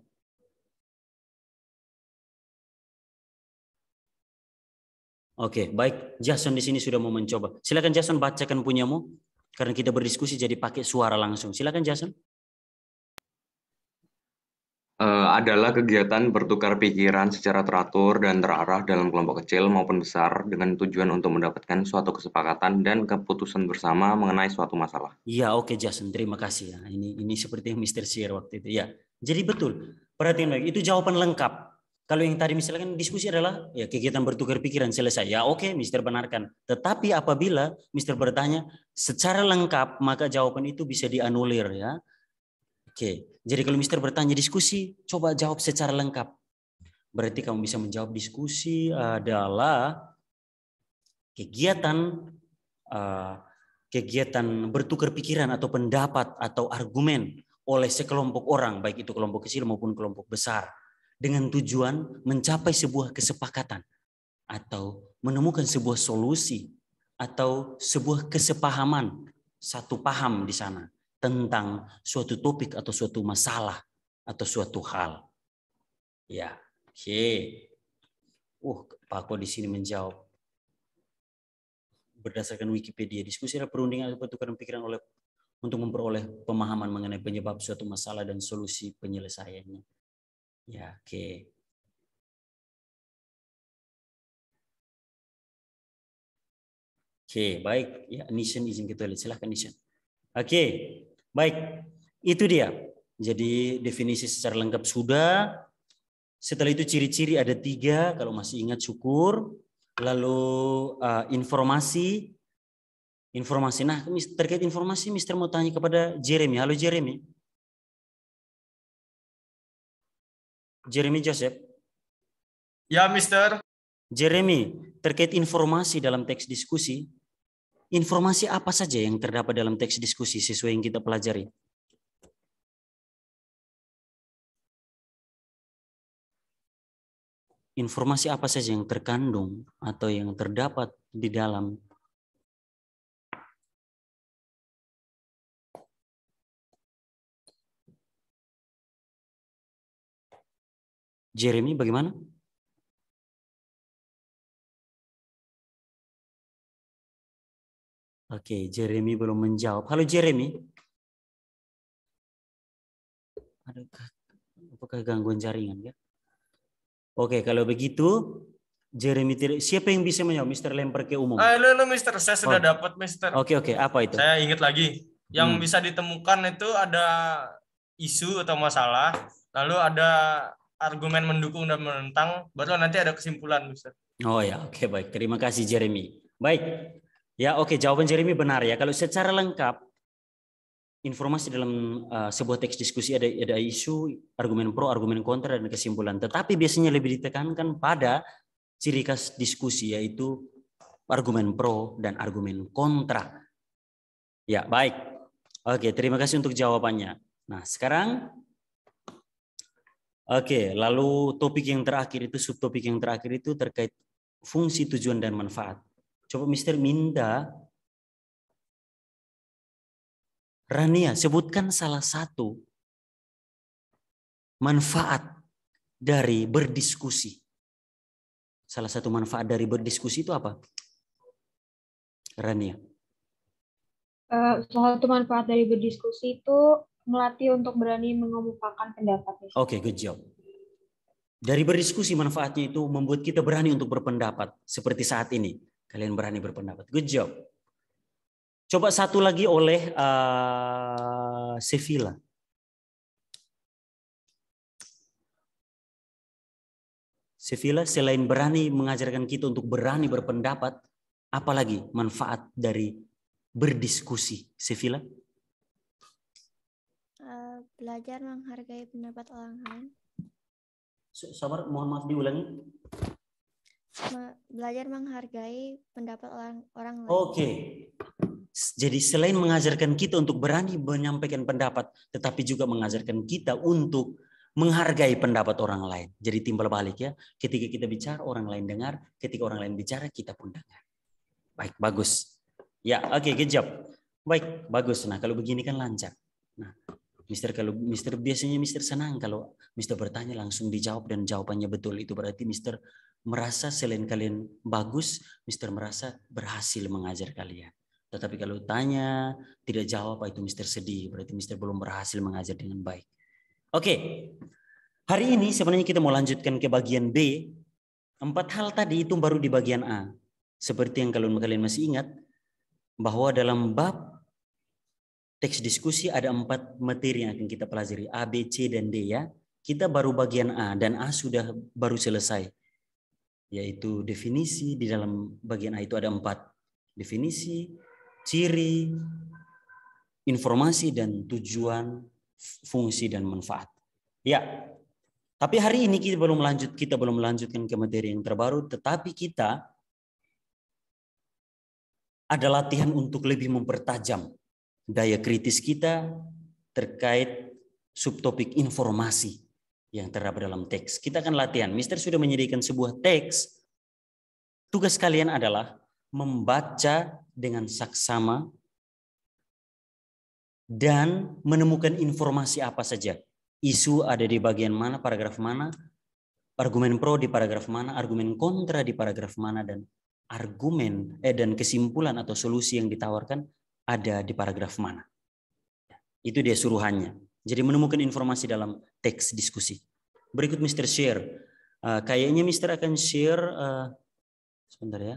Oke, baik. Jason di sini sudah mau mencoba. Silakan Jason bacakan punyamu. Karena kita berdiskusi jadi pakai suara langsung. Silakan Jason. Adalah kegiatan bertukar pikiran secara teratur dan terarah dalam kelompok kecil maupun besar dengan tujuan untuk mendapatkan suatu kesepakatan dan keputusan bersama mengenai suatu masalah. Iya, oke Jason, terima kasih ya. Ini seperti yang Mr. share waktu itu. Ya, jadi betul. Perhatian baik, itu jawaban lengkap. Kalau yang tadi misalkan diskusi adalah ya kegiatan bertukar pikiran selesai. Ya, oke, Mr. benarkan. Tetapi apabila Mr. bertanya secara lengkap, maka jawaban itu bisa dianulir ya. Oke, jadi kalau Mister bertanya diskusi, coba jawab secara lengkap. Berarti kamu bisa menjawab diskusi adalah kegiatan bertukar pikiran atau pendapat atau argumen oleh sekelompok orang, baik itu kelompok kecil maupun kelompok besar, dengan tujuan mencapai sebuah kesepakatan atau menemukan sebuah solusi atau sebuah kesepahaman, satu paham di sana tentang suatu topik atau suatu masalah atau suatu hal. Ya, oke. Pak Ko di sini menjawab berdasarkan Wikipedia, diskusi adalah perundingan atau pertukaran pikiran untuk memperoleh pemahaman mengenai penyebab suatu masalah dan solusi penyelesaiannya. Ya, oke. Oke, baik. Ya, Nishan izin ke toilet. Silahkan Nishan. Oke, baik. Itu dia. Jadi definisi secara lengkap sudah. Setelah itu ciri-ciri ada 3. Kalau masih ingat syukur. Lalu informasi. Nah, terkait informasi, Mister mau tanya kepada Jeremy. Halo Jeremy. Jeremy Joseph. Ya, Mister. Jeremy, terkait informasi dalam teks diskusi. Informasi apa saja yang terdapat dalam teks diskusi sesuai yang kita pelajari? Informasi apa saja yang terkandung atau yang terdapat di dalam Jeremy, bagaimana? Oke, Jeremy belum menjawab. Halo Jeremy. Apakah gangguan jaringan ya? Oke, kalau begitu Jeremy siapa yang bisa menjawab? Mister lempar ke umum. Halo Mister, saya sudah dapat Mister. Oke, apa itu? Saya ingat lagi. Yang bisa ditemukan itu ada isu atau masalah, lalu ada argumen mendukung dan menentang, baru nanti ada kesimpulan Mister. Oh ya, oke baik. Terima kasih Jeremy. Baik. Ya, oke, jawaban Jeremy benar ya. Kalau secara lengkap informasi dalam sebuah teks diskusi ada isu, argumen pro, argumen kontra dan kesimpulan. Tetapi biasanya lebih ditekankan pada ciri khas diskusi yaitu argumen pro dan argumen kontra. Ya, baik. Oke, terima kasih untuk jawabannya. Nah, sekarang oke, lalu topik yang terakhir itu, subtopik yang terakhir itu terkait fungsi, tujuan, dan manfaat. Coba Mister minta Rania sebutkan salah satu manfaat dari berdiskusi. Salah satu manfaat dari berdiskusi itu apa? Rania. Salah satu manfaat dari berdiskusi itu melatih untuk berani mengemukakan pendapat. Oke, good job. Dari berdiskusi manfaatnya itu membuat kita berani untuk berpendapat. Seperti saat ini, kalian berani berpendapat. Good job. Coba satu lagi oleh Sevilla. Sevilla selain berani mengajarkan kita untuk berani berpendapat, apalagi manfaat dari berdiskusi, Sevilla? Belajar menghargai pendapat orang lain. Sabar, mohon maaf diulangi. Belajar menghargai pendapat orang lain. Oke. Jadi selain mengajarkan kita untuk berani menyampaikan pendapat, tetapi juga mengajarkan kita untuk menghargai pendapat orang lain. Jadi timbal balik ya. Ketika kita bicara, orang lain dengar. Ketika orang lain bicara, kita pun dengar. Baik, bagus. Ya, oke, good job. Baik, bagus. Nah, kalau begini kan lancar. Nah, Mister biasanya Mister senang kalau Mister bertanya langsung dijawab dan jawabannya betul. Itu berarti Mister merasa selain kalian bagus, Mister merasa berhasil mengajar kalian. Tetapi kalau tanya tidak jawab, itu Mister sedih. Berarti Mister belum berhasil mengajar dengan baik. Oke, hari ini sebenarnya kita mau lanjutkan ke bagian B. 4 hal tadi itu baru di bagian A. Seperti yang kalian masih ingat, bahwa dalam bab teks diskusi ada 4 materi yang akan kita pelajari. A, B, C, dan D ya. Kita baru bagian A, dan A sudah baru selesai. Yaitu definisi, di dalam bagian A itu ada 4. Definisi, ciri, informasi, dan tujuan, fungsi, dan manfaat. Ya, tapi hari ini kita belum melanjutkan ke materi yang terbaru, tetapi kita ada latihan untuk lebih mempertajam daya kritis kita terkait subtopik informasi yang terdapat dalam teks. Kita akan latihan. Mister sudah menyediakan sebuah teks. Tugas kalian adalah membaca dengan saksama dan menemukan informasi apa saja. Isu ada di bagian mana, paragraf mana, argumen pro di paragraf mana, argumen kontra di paragraf mana, dan argumen dan kesimpulan atau solusi yang ditawarkan ada di paragraf mana. Itu dia suruhannya. Jadi menemukan informasi dalam teks diskusi. Berikut Mister share. Kayaknya Mister akan share sebentar ya.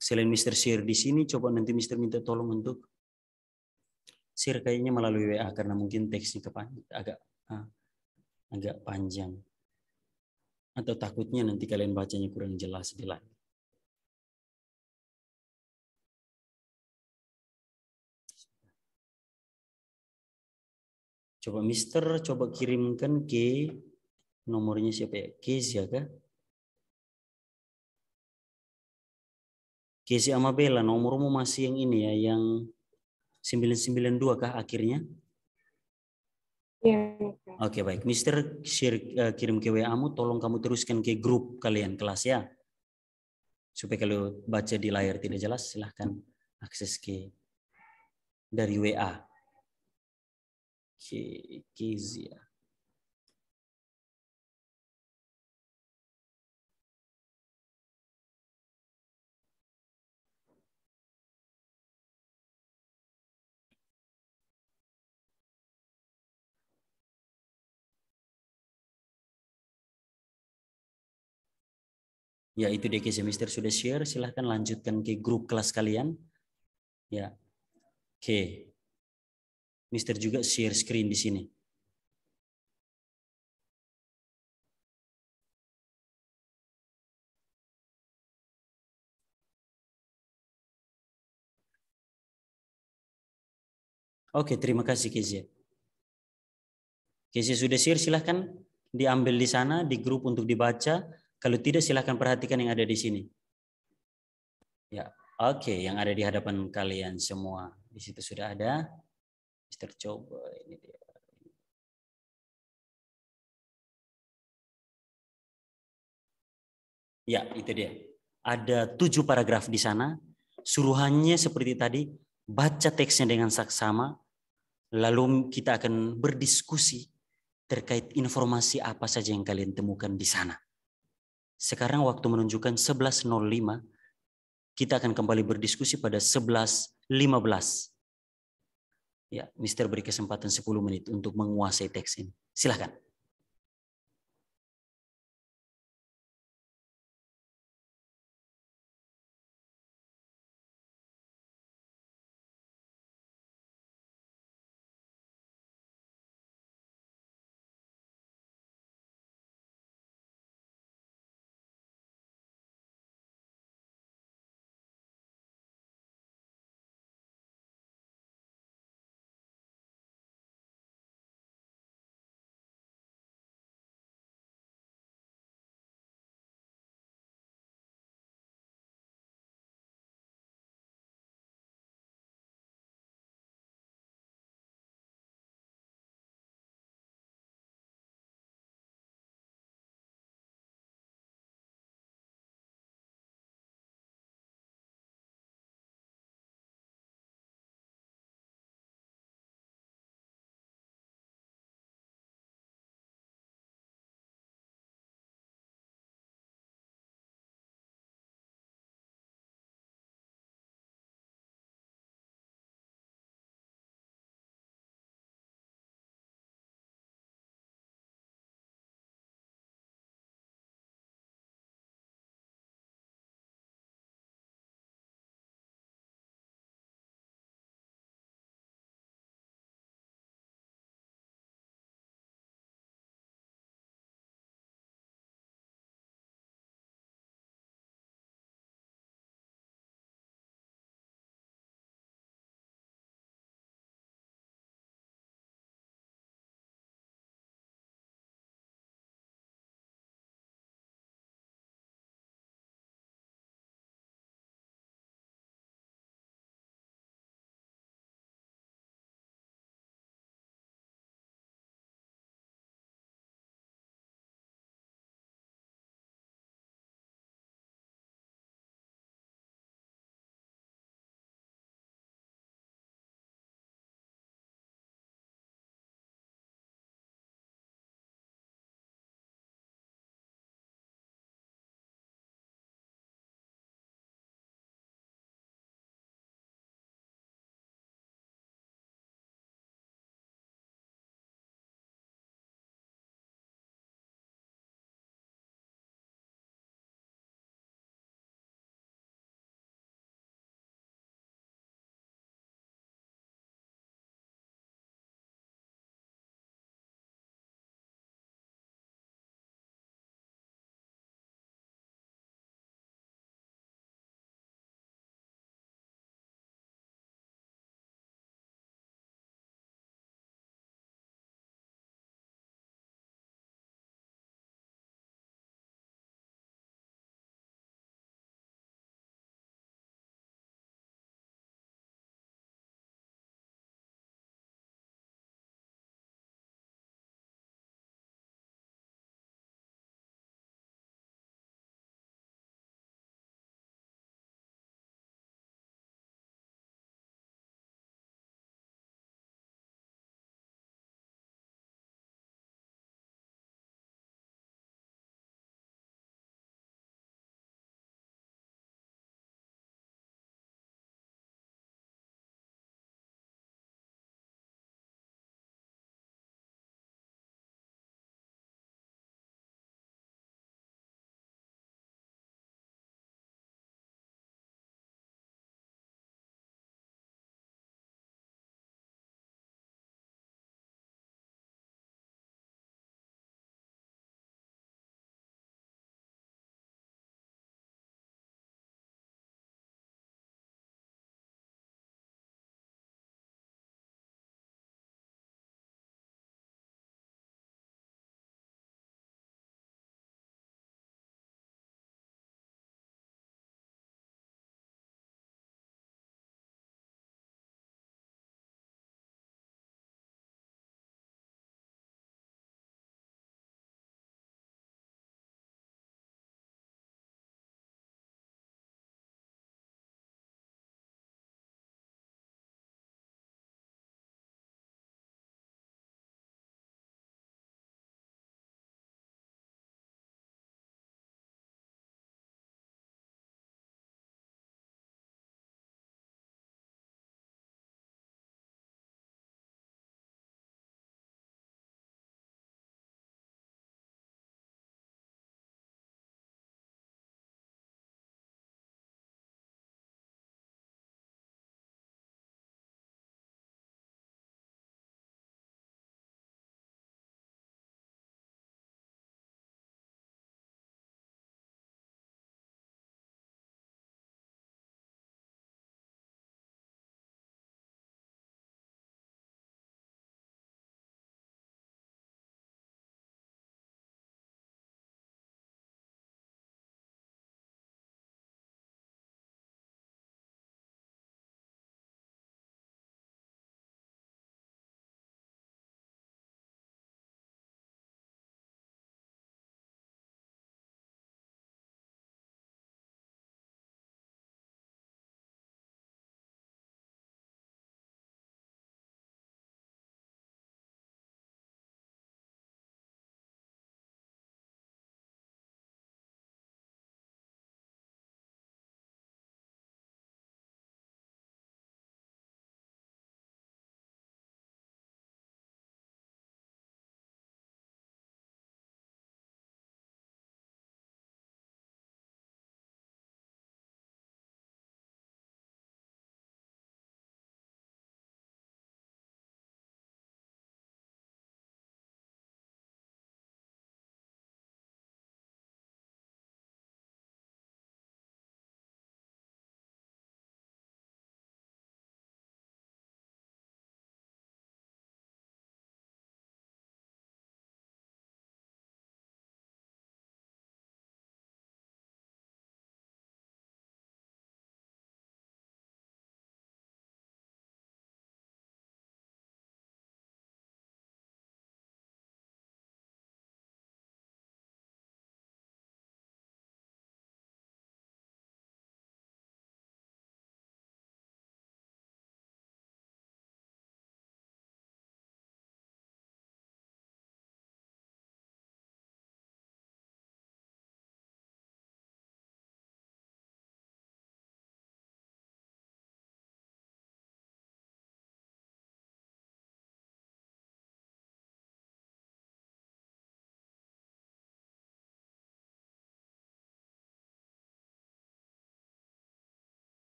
Selain Mister share di sini, coba nanti Mister minta tolong untuk share kayaknya melalui WA karena mungkin teksnya agak panjang. Atau takutnya nanti kalian bacanya kurang jelas di layar. Coba Mister kirimkan ke nomornya siapa ya? Kezia kah? Kezia sama Bella, nomormu masih yang ini ya, yang 992 kah akhirnya? Ya. Oke, baik. Mister kirim ke WA-mu, tolong kamu teruskan ke grup kalian kelas ya. Supaya kalau baca di layar tidak jelas, silahkan akses ke dari WA. Kezia. Ya, itu dia Kezia. Mister sudah share, silahkan lanjutkan ke grup kelas kalian. Ya. Oke. Mister juga share screen di sini. Oke, terima kasih Kezia. Kezia sudah share, silahkan diambil di sana di grup untuk dibaca. Kalau tidak silahkan perhatikan yang ada di sini. Ya, Oke, yang ada di hadapan kalian semua. Di situ sudah ada. Mister coba ini dia. Ya, itu dia. Ada 7 paragraf di sana. Suruhannya seperti tadi, baca teksnya dengan saksama, lalu kita akan berdiskusi terkait informasi apa saja yang kalian temukan di sana. Sekarang waktu menunjukkan 11.05, kita akan kembali berdiskusi pada 11.15. Ya, Mister beri kesempatan 10 menit untuk menguasai teks ini. Silakan.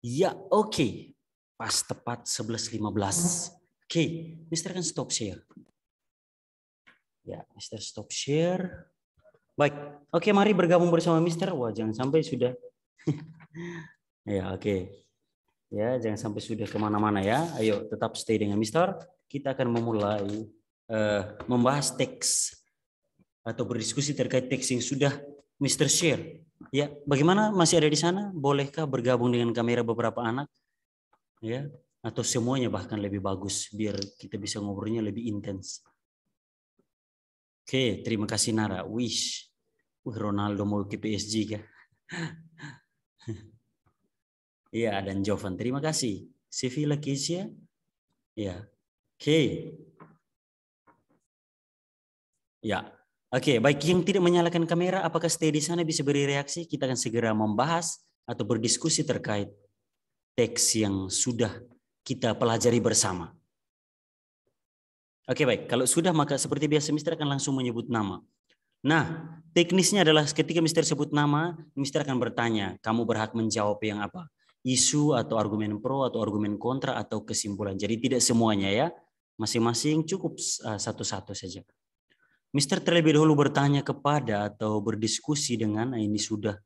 Ya, oke. Pas tepat 11.15. Oke, Mister kan stop share. Ya, Mister stop share. Baik, oke mari bergabung bersama Mister. Wah, jangan sampai sudah. Ya, oke. Ya, jangan sampai sudah kemana-mana ya. Ayo, tetap stay dengan Mister. Kita akan memulai membahas teks atau berdiskusi terkait teks yang sudah Mister share. Ya, bagaimana masih ada di sana? Bolehkah bergabung dengan kamera beberapa anak? Ya, atau semuanya bahkan lebih bagus biar kita bisa ngobrolnya lebih intens. Oke, terima kasih Nara. Wish, Ronaldo mau ke PSG kah? Iya, dan Jovan, terima kasih. Sevilla Kesia, ya, oke, ya, oke. Baik, yang tidak menyalakan kamera, apakah stay di sana bisa beri reaksi? Kita akan segera membahas atau berdiskusi terkait teks yang sudah kita pelajari bersama. Oke, baik. Kalau sudah, maka seperti biasa Mister akan langsung menyebut nama. Nah, teknisnya adalah ketika Mister sebut nama, Mister akan bertanya, kamu berhak menjawab yang apa? Isu atau argumen pro atau argumen kontra atau kesimpulan. Jadi tidak semuanya ya, masing-masing cukup satu-satu saja. Mister terlebih dahulu bertanya kepada atau berdiskusi dengan, ini sudah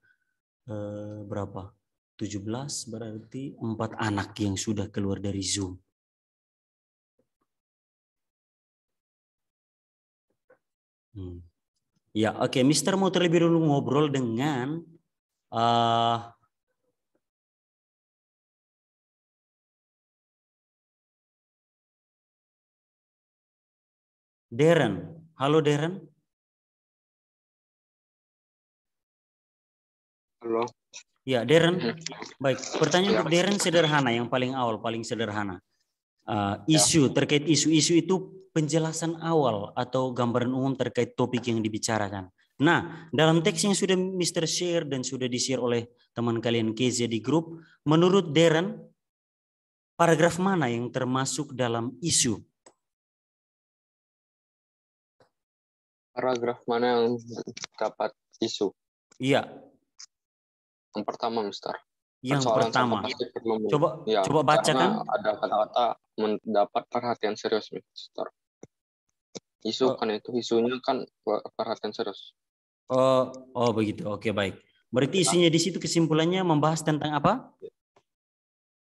berapa? 17 berarti 4 anak yang sudah keluar dari Zoom. Ya, oke. Mister mau terlebih dulu ngobrol dengan Darren. Halo Darren. Halo. Ya, Darren. Baik, pertanyaan untuk Darren sederhana, yang paling awal, paling sederhana. Isu, terkait isu-isu itu penjelasan awal atau gambaran umum terkait topik yang dibicarakan. Nah, dalam teks yang sudah Mister share dan sudah di-share oleh teman kalian Kezia di grup, menurut Darren, paragraf mana yang termasuk dalam isu? Paragraf mana yang dapat isu? Iya. Yang pertama, Mister. Yang Persoalan pertama. Coba bacakan. Ada kata-kata mendapat perhatian serius, Mister. Isu kan itu, isunya kan perhatian serius. Oh begitu. Oke, baik. Berarti isunya di situ kesimpulannya membahas tentang apa?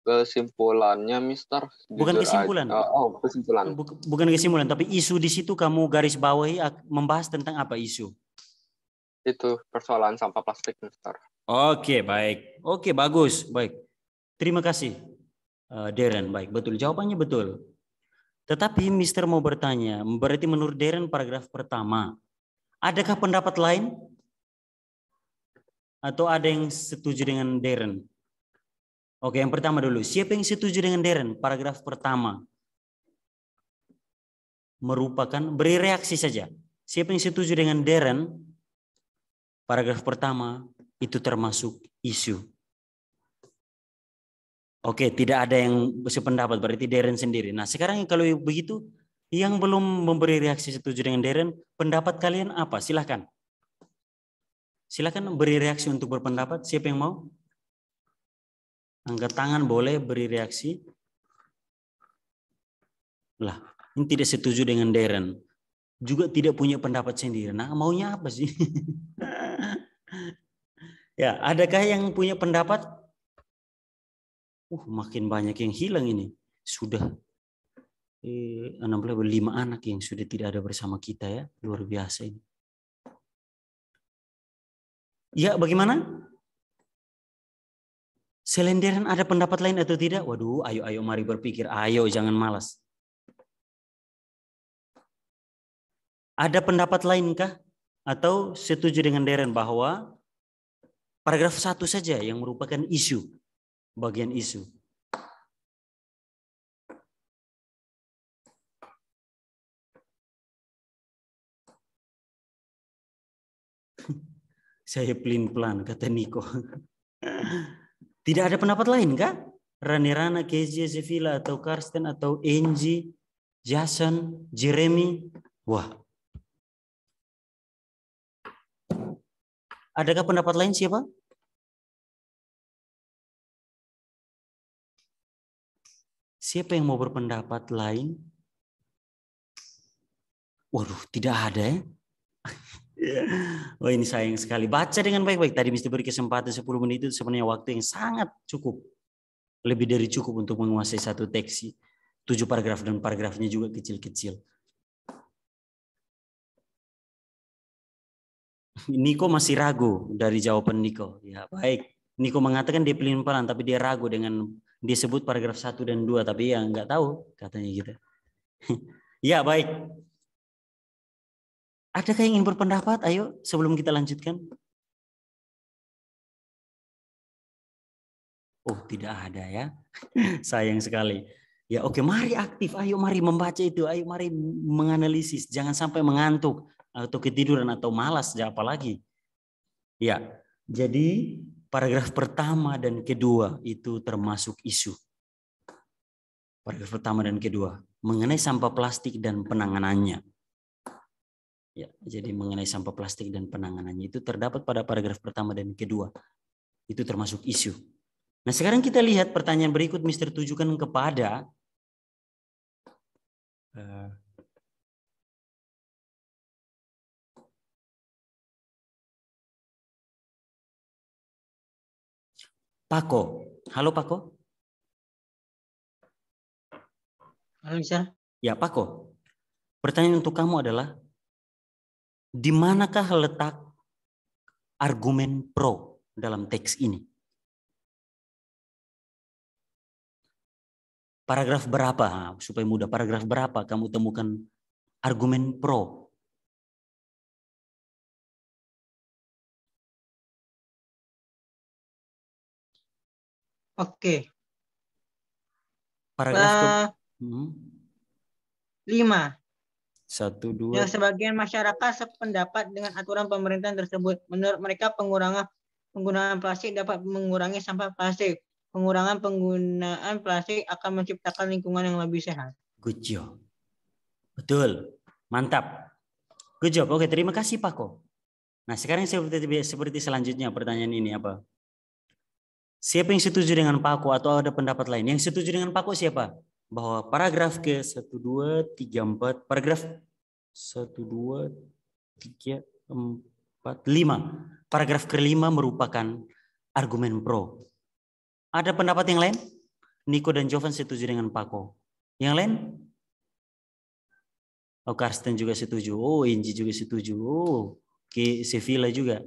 Kesimpulannya, Mister. Bukan kesimpulan. Kesimpulan. Bukan kesimpulan, tapi isu di situ kamu garis bawahi membahas tentang apa isu? Itu persoalan sampah plastik, Mister. Oke, baik. Oke, bagus. Baik. Terima kasih, Darren. Baik, betul. Jawabannya betul. Tetapi Mister mau bertanya, berarti menurut Darren paragraf pertama, adakah pendapat lain? Atau ada yang setuju dengan Darren? Oke, yang pertama dulu. Siapa yang setuju dengan Darren? Paragraf pertama merupakan, beri reaksi saja. Siapa yang setuju dengan Darren? Paragraf pertama itu termasuk isu. Oke, tidak ada yang sependapat, berarti Darren sendiri. Nah, sekarang kalau begitu, yang belum memberi reaksi setuju dengan Darren, pendapat kalian apa? Silahkan. Silahkan beri reaksi untuk berpendapat. Siapa yang mau? Angkat tangan boleh beri reaksi. Lah, ini tidak setuju dengan Darren. Juga tidak punya pendapat sendiri. Nah, maunya apa sih? Ya, adakah yang punya pendapat? Makin banyak yang hilang ini. Sudah 5 anak yang sudah tidak ada bersama kita ya. Luar biasa ini. Ya, bagaimana? Selain Darren ada pendapat lain atau tidak? Waduh, ayo mari berpikir. Ayo, jangan malas. Ada pendapat lainkah? Atau setuju dengan Darren bahwa paragraf 1 saja yang merupakan isu, bagian isu? Saya pelin-pelan, kata Niko. Tidak ada pendapat lain kah? Rana, Kezia, Sevilla, atau Karsten, atau Angie, Jason, Jeremy? Wah. Adakah pendapat lain siapa? Siapa yang mau berpendapat lain? Waduh, tidak ada ya. Oh, ini sayang sekali. Baca dengan baik-baik. Tadi mesti beri kesempatan 10 menit itu sebenarnya waktu yang sangat cukup. Lebih dari cukup untuk menguasai satu teks. 7 paragraf dan paragrafnya juga kecil-kecil. Niko masih ragu dari jawaban Niko. Ya, baik. Niko mengatakan dia pelin-pelan tapi dia ragu dengan dia sebut paragraf 1 dan 2 tapi ya nggak tahu katanya gitu. Ya, baik. Adakah yang ingin berpendapat? Ayo sebelum kita lanjutkan. Oh, tidak ada ya. Sayang sekali. Ya, oke, mari aktif. Ayo mari membaca itu. Ayo mari menganalisis. Jangan sampai mengantuk atau ketiduran atau malas apalagi. Ya. Jadi paragraf pertama dan kedua itu termasuk isu. Paragraf pertama dan kedua mengenai sampah plastik dan penanganannya. Ya, jadi mengenai sampah plastik dan penanganannya itu terdapat pada paragraf pertama dan kedua. Itu termasuk isu. Nah, sekarang kita lihat pertanyaan berikut Mr. tujukan kepada Pako. Halo Pako. Halo, Mister. Ya, Pako. Pertanyaan untuk kamu adalah di manakah letak argumen pro dalam teks ini? Paragraf berapa? Supaya mudah, paragraf berapa kamu temukan argumen pro? Oke. Paragraf 5. 1, 2. Yang sebagian masyarakat sependapat dengan aturan pemerintahan tersebut. Menurut mereka penggunaan plastik dapat mengurangi sampah plastik. Pengurangan penggunaan plastik akan menciptakan lingkungan yang lebih sehat. Good job. Betul. Mantap. Good job. Oke, terima kasih Pako. Nah, sekarang seperti selanjutnya pertanyaan ini apa? Siapa yang setuju dengan Pako atau ada pendapat lain? Yang setuju dengan Pako siapa? Bahwa paragraf ke 1, 2, 3, 4, paragraf 1, 2, 3, 4, 5. Paragraf ke-5 merupakan argumen pro. Ada pendapat yang lain? Niko dan Jovan setuju dengan Pako. Yang lain? Oh, Karsten juga setuju. Oh, Inji juga setuju. Oh, Sevilla juga.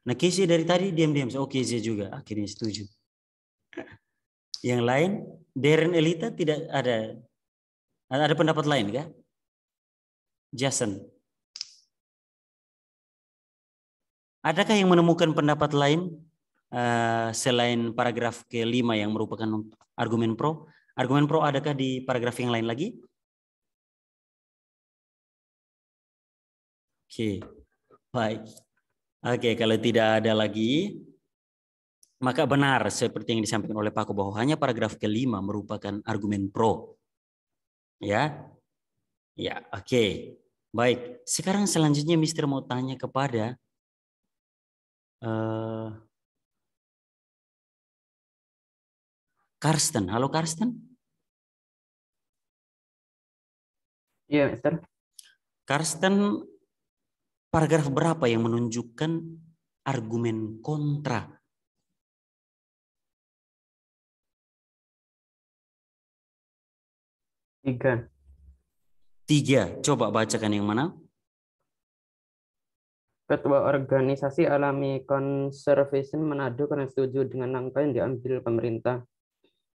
Nah, Casey dari tadi diam-diam. Oh, Casey juga akhirnya setuju. Yang lain? Darren Elita tidak ada. Ada pendapat lain kah? Jason. Adakah yang menemukan pendapat lain selain paragraf ke-5 yang merupakan argumen pro? Argumen pro adakah di paragraf yang lain lagi? Oke, baik. Oke, kalau tidak ada lagi, maka benar seperti yang disampaikan oleh Pako bahwa hanya paragraf ke-5 merupakan argumen pro. Ya, ya, oke. Baik, sekarang selanjutnya Mister mau tanya kepada Karsten. Halo Karsten. Iya, Mister. Karsten, paragraf berapa yang menunjukkan argumen kontra? Tiga. Coba bacakan yang mana? Ketua Organisasi Alami Conservation Manado karena setuju dengan langkah yang diambil pemerintah.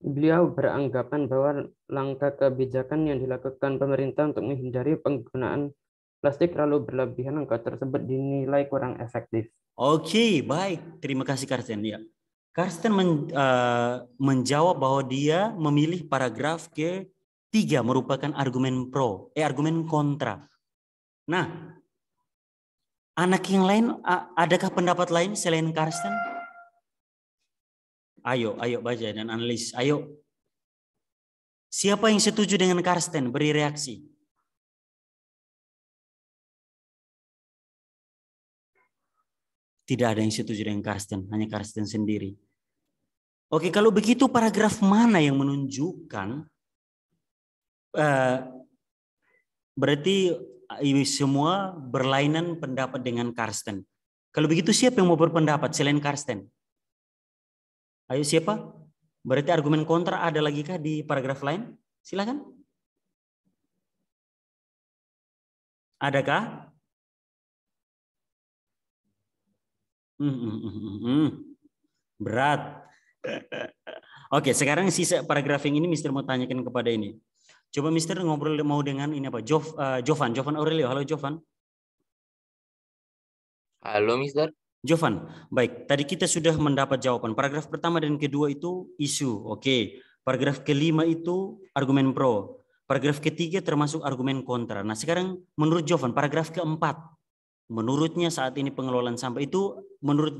Beliau beranggapan bahwa langkah kebijakan yang dilakukan pemerintah untuk menghindari penggunaan plastik terlalu berlebihan, langkah tersebut dinilai kurang efektif. Oke, baik. Terima kasih Karsten. Ya. Karsten menjawab bahwa dia memilih paragraf ke-3 merupakan argumen pro, argumen kontra. Nah, anak yang lain, adakah pendapat lain selain Karsten? Ayo baca dan analis. Ayo. Siapa yang setuju dengan Karsten? Beri reaksi. Tidak ada yang setuju dengan Karsten, hanya Karsten sendiri. Oke, kalau begitu paragraf mana yang menunjukkan berarti semua berlainan pendapat dengan Karsten. Kalau begitu siapa yang mau berpendapat selain Karsten? Ayo siapa? Berarti argumen kontra ada lagi kah di paragraf lain? Silakan. Adakah? Berat. Oke, sekarang sisa paragraf yang ini Mister mau tanyakan kepada ini. Coba Mister ngobrol mau dengan ini apa? Jovan Aurelio. Halo Jovan. Halo Mister. Jovan, baik. Tadi kita sudah mendapat jawaban. Paragraf pertama dan kedua itu isu. Oke. Paragraf kelima itu argumen pro. Paragraf ketiga termasuk argumen kontra. Nah sekarang menurut Jovan, paragraf keempat. Menurutnya saat ini pengelolaan sampah itu menurut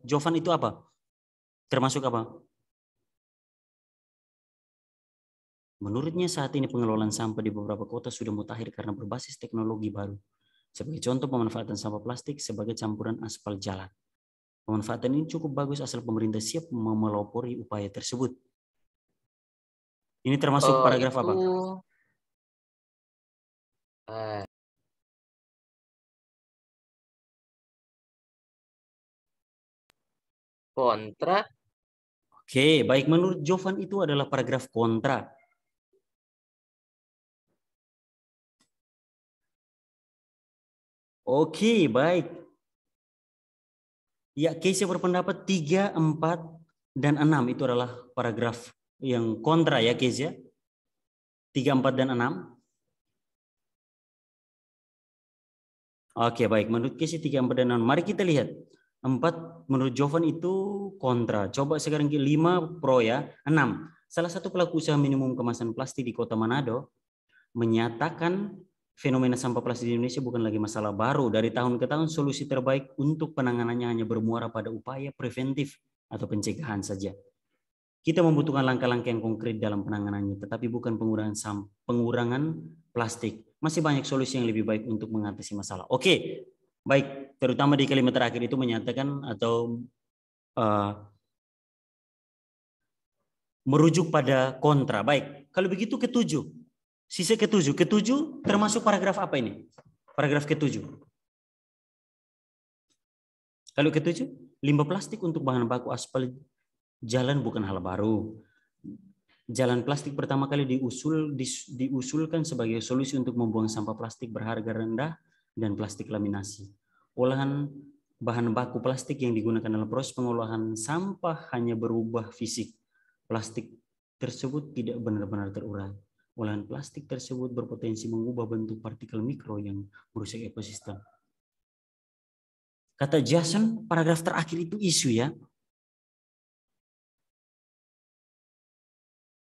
Jovan itu apa? Termasuk apa? Menurutnya saat ini pengelolaan sampah di beberapa kota sudah mutakhir karena berbasis teknologi baru. Sebagai contoh pemanfaatan sampah plastik sebagai campuran aspal jalan. Pemanfaatan ini cukup bagus asal pemerintah siap memelopori upaya tersebut. Ini termasuk paragraf apa? Kontra. Oke, baik, menurut Jovan itu adalah paragraf kontra. Oke, baik. Ya, Keisha berpendapat 3, 4, dan 6 itu adalah paragraf yang kontra ya Keisha. 3, 4, dan 6. Oke, baik. Menurut Keisha 3, 4, dan 6. Mari kita lihat. 4 menurut Jovan itu kontra. Coba sekarang 5 pro ya. 6. Salah satu pelaku usaha minimum kemasan plastik di Kota Manado menyatakan fenomena sampah plastik di Indonesia bukan lagi masalah baru. Dari tahun ke tahun solusi terbaik untuk penanganannya hanya bermuara pada upaya preventif atau pencegahan saja. Kita membutuhkan langkah-langkah yang konkret dalam penanganannya, tetapi bukan pengurangan plastik. Masih banyak solusi yang lebih baik untuk mengatasi masalah. Oke, baik. Terutama di kalimat terakhir itu menyatakan atau merujuk pada kontra. Baik, kalau begitu ketujuh. Sisa ketujuh. Ketujuh termasuk paragraf apa ini? Paragraf ketujuh. Kalau ketujuh, limbah plastik untuk bahan baku aspal jalan bukan hal baru. Jalan plastik pertama kali diusulkan sebagai solusi untuk membuang sampah plastik berharga rendah dan plastik laminasi. Olahan bahan baku plastik yang digunakan dalam proses pengolahan sampah hanya berubah fisik. Plastik tersebut tidak benar-benar terurai. Olahan plastik tersebut berpotensi mengubah bentuk partikel mikro yang merusak ekosistem. Kata Jason, paragraf terakhir itu isu ya.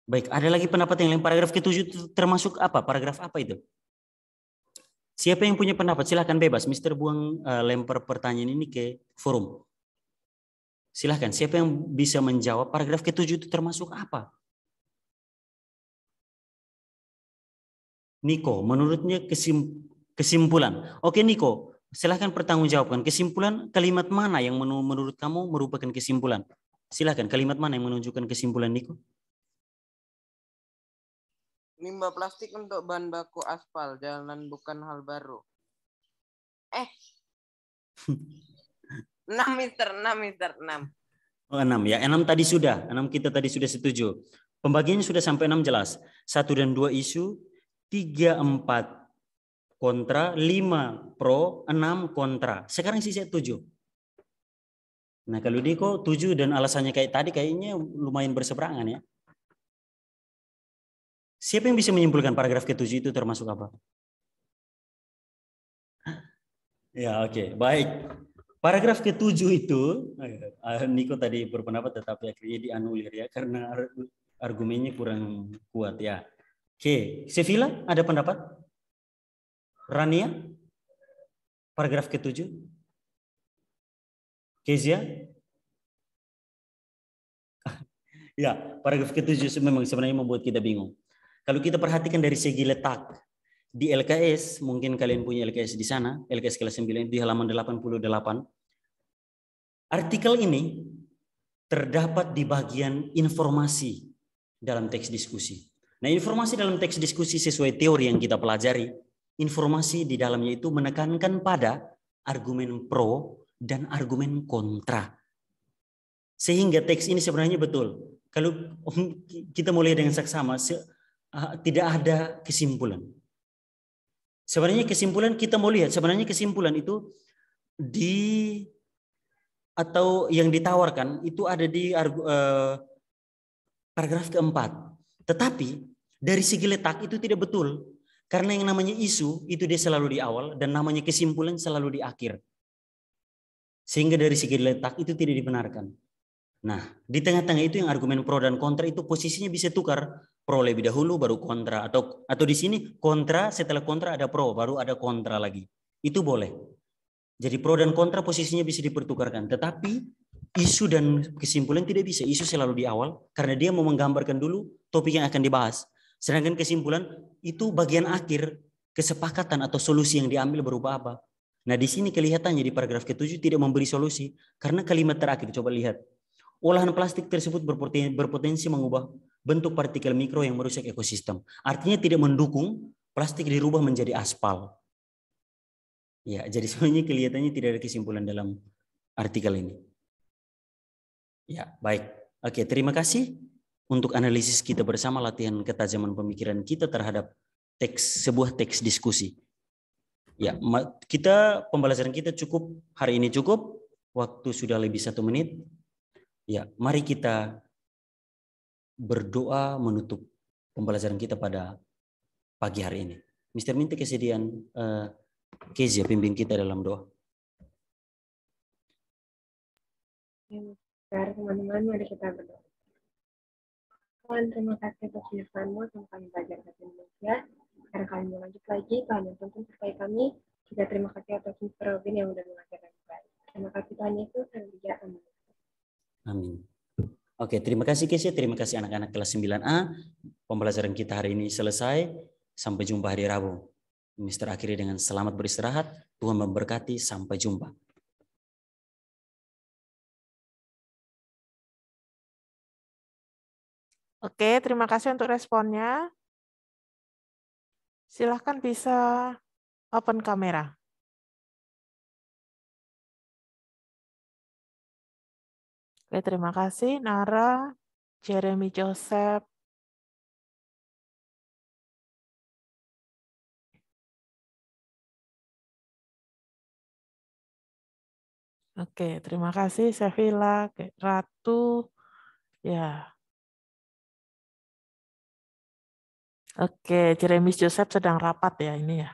Baik, ada lagi pendapat yang lain. Paragraf ke-7 itu termasuk apa? Paragraf apa itu? Siapa yang punya pendapat? Silahkan bebas. Mister buang lempar pertanyaan ini ke forum. Silahkan, siapa yang bisa menjawab paragraf ke-7 itu termasuk apa? Niko, menurutnya kesimpulan. Oke Niko, silahkan pertanggungjawabkan. Kesimpulan kalimat mana yang menurut kamu merupakan kesimpulan? Silahkan, kalimat mana yang menunjukkan kesimpulan Niko? Limbah plastik untuk bahan baku aspal jalan bukan hal baru. 6 Mister. Oh 6 ya, 6 tadi sudah. 6 kita tadi sudah setuju. Pembagiannya sudah sampai 6 jelas. 1 dan 2 isu. 3, 4 kontra, 5 pro, 6 kontra. Sekarang sisa 7. Nah kalau Diko 7 dan alasannya kayak tadi kayaknya lumayan berseberangan ya. Siapa yang bisa menyimpulkan paragraf ke-7 itu termasuk apa? Ya oke, baik. Paragraf ke-7 itu, Niko tadi berpendapat tetapi akhirnya dianulir ya karena argumennya kurang kuat ya. Oke, Sevilla ada pendapat? Rania? Paragraf ke-7? Kezia? Ya, paragraf ke-7 memang sebenarnya membuat kita bingung. Kalau kita perhatikan dari segi letak, di LKS, mungkin kalian punya LKS di sana, LKS kelas 9 di halaman 88. Artikel ini terdapat di bagian informasi dalam teks diskusi. Nah, informasi dalam teks diskusi sesuai teori yang kita pelajari, informasi di dalamnya itu menekankan pada argumen pro dan argumen kontra. Sehingga teks ini sebenarnya betul. Kalau kita mau lihat dengan saksama, tidak ada kesimpulan. Sebenarnya kesimpulan kita mau lihat, sebenarnya kesimpulan itu atau yang ditawarkan itu ada di paragraf keempat. Tetapi dari segi letak itu tidak betul. Karena yang namanya isu itu dia selalu di awal dan namanya kesimpulan selalu di akhir. Sehingga dari segi letak itu tidak dibenarkan. Nah, di tengah-tengah itu yang argumen pro dan kontra itu posisinya bisa tukar. Pro lebih dahulu baru kontra, atau di sini kontra, setelah kontra ada pro, baru ada kontra lagi. Itu boleh. Jadi pro dan kontra posisinya bisa dipertukarkan, tetapi isu dan kesimpulan tidak bisa. Isu selalu di awal karena dia mau menggambarkan dulu topik yang akan dibahas. Sedangkan kesimpulan itu bagian akhir, kesepakatan atau solusi yang diambil berupa apa. Nah, di sini kelihatannya di paragraf ke-7 tidak memberi solusi karena kalimat terakhir, coba lihat. Olahan plastik tersebut berpotensi mengubah bentuk partikel mikro yang merusak ekosistem. Artinya tidak mendukung plastik dirubah menjadi aspal. Ya, jadi sebenarnya kelihatannya tidak ada kesimpulan dalam artikel ini. Ya, baik. Oke, terima kasih untuk analisis kita bersama, latihan ketajaman pemikiran kita terhadap sebuah teks diskusi. Ya, pembelajaran kita cukup hari ini cukup. Waktu sudah lebih 1 menit. Ya, mari kita berdoa menutup pembelajaran kita pada pagi hari ini. Mr. minta kesediaan Kezia pimpin kita dalam doa. Teman-teman, mari kita berdoa. Tuhan, terima kasih atas firman-Mu yang kami belajar bahasa Indonesia. Sekarang kami mau lanjut lagi, Tuhan yang tuntun supaya kami. Juga terima kasih atas Mr. Robin yang sudah mengajar dengan baik. Terima kasih Tuhan Yesus, haleluya, amin. Amin. Oke, terima kasih Kezia, terima kasih anak-anak kelas 9A. Pembelajaran kita hari ini selesai. Sampai jumpa hari Rabu. Mister akhiri dengan selamat beristirahat. Tuhan memberkati. Sampai jumpa. Oke, terima kasih untuk responnya. Silahkan bisa open kamera. Oke, terima kasih Nara, Jeremy Joseph. Oke, terima kasih Sevilla, Ratu. Ya. Oke, Jeremy Joseph sedang rapat ya ini ya.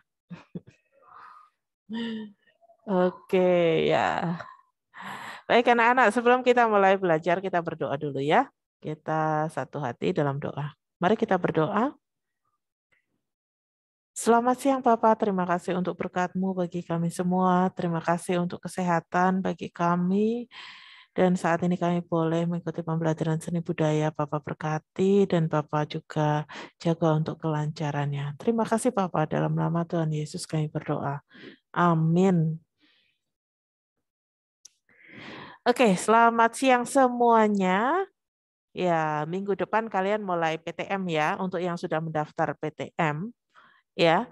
Oke, ya. Baik anak-anak, sebelum kita mulai belajar, kita berdoa dulu ya. Kita satu hati dalam doa. Mari kita berdoa. Selamat siang Bapak, terima kasih untuk berkat-Mu bagi kami semua. Terima kasih untuk kesehatan bagi kami. Dan saat ini kami boleh mengikuti pembelajaran seni budaya. Bapak berkati dan Bapak juga jaga untuk kelancarannya. Terima kasih Bapak, dalam nama Tuhan Yesus kami berdoa. Amin. Oke, selamat siang semuanya. Ya, minggu depan kalian mulai PTM ya, untuk yang sudah mendaftar PTM. Ya,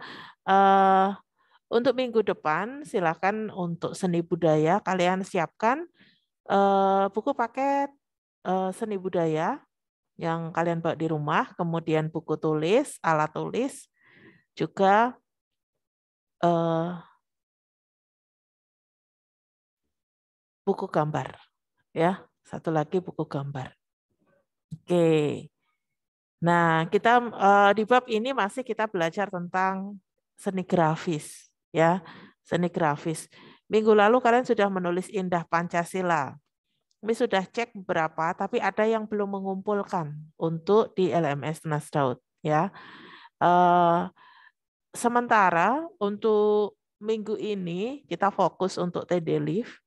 untuk minggu depan silakan untuk seni budaya kalian siapkan buku paket seni budaya yang kalian bawa di rumah, kemudian buku tulis, alat tulis, juga buku gambar, ya. Satu lagi buku gambar. Oke. Nah, kita di bab ini masih kita belajar tentang seni grafis, ya. Seni grafis. Minggu lalu kalian sudah menulis Indah Pancasila. Kami sudah cek beberapa, tapi ada yang belum mengumpulkan untuk di LMS Tunas Daud, ya. Sementara untuk minggu ini kita fokus untuk TD Live.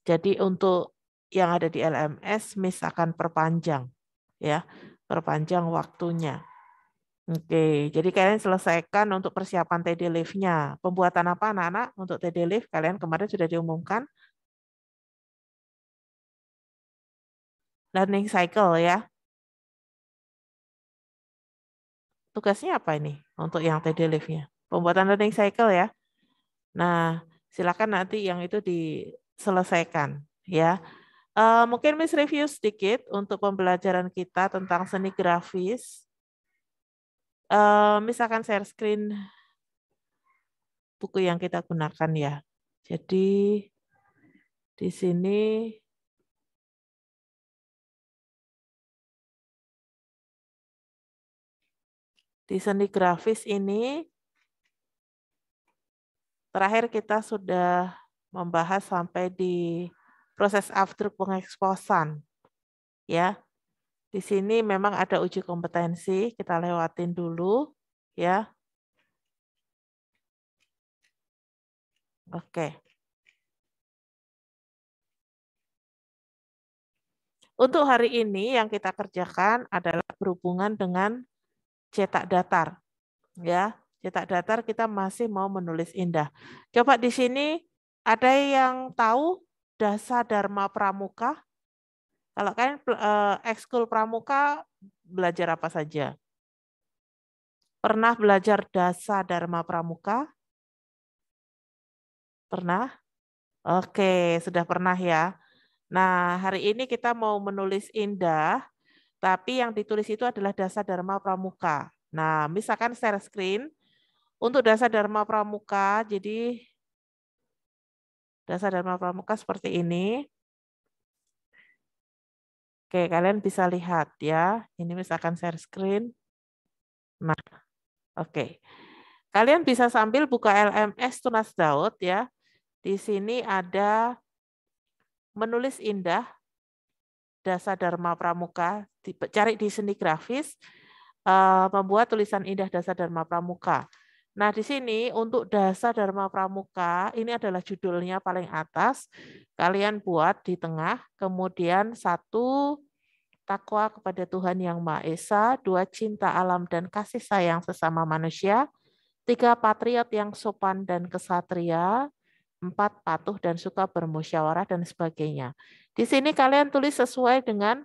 Jadi untuk yang ada di LMS, Miss akan perpanjang, ya, perpanjang waktunya. Oke, jadi kalian selesaikan untuk persiapan TD Live-nya. Pembuatan apa anak-anak untuk TD Live? Kalian kemarin sudah diumumkan. Learning cycle ya. tugasnya apa ini untuk yang TD Live-nya? Pembuatan learning cycle ya. Nah, silakan nanti yang itu diselesaikan ya. Mungkin Miss review sedikit untuk pembelajaran kita tentang seni grafis. Miss akan share screen buku yang kita gunakan ya. Jadi di sini di seni grafis ini terakhir kita sudah membahas sampai di proses after pengeksposan ya. Di sini memang ada uji kompetensi, kita lewatin dulu ya. Oke. Untuk hari ini yang kita kerjakan adalah berhubungan dengan cetak datar. Ya, cetak datar kita masih mau menulis indah. Coba di sini ada yang tahu Dasa Dharma Pramuka? Kalau kalian ekskul pramuka belajar apa saja? Pernah belajar Dasa Dharma Pramuka? Pernah? Oke, sudah pernah ya. Nah, hari ini kita mau menulis indah, tapi yang ditulis itu adalah Dasa Dharma Pramuka. Nah, misalkan share screen untuk Dasa Dharma Pramuka, jadi Dasa Dharma Pramuka seperti ini. Oke, kalian bisa lihat ya. Ini misalkan share screen. Nah, oke. Kalian bisa sambil buka LMS Tunas Daud ya. Di sini ada menulis indah Dasa Dharma Pramuka. Cari di seni grafis, membuat tulisan indah Dasa Dharma Pramuka. Nah, di sini untuk Dasa Dharma Pramuka, ini adalah judulnya paling atas. Kalian buat di tengah, kemudian 1, takwa kepada Tuhan Yang Maha Esa, 2, cinta alam dan kasih sayang sesama manusia, 3, patriot yang sopan dan kesatria, 4, patuh dan suka bermusyawarah, dan sebagainya. Di sini kalian tulis sesuai dengan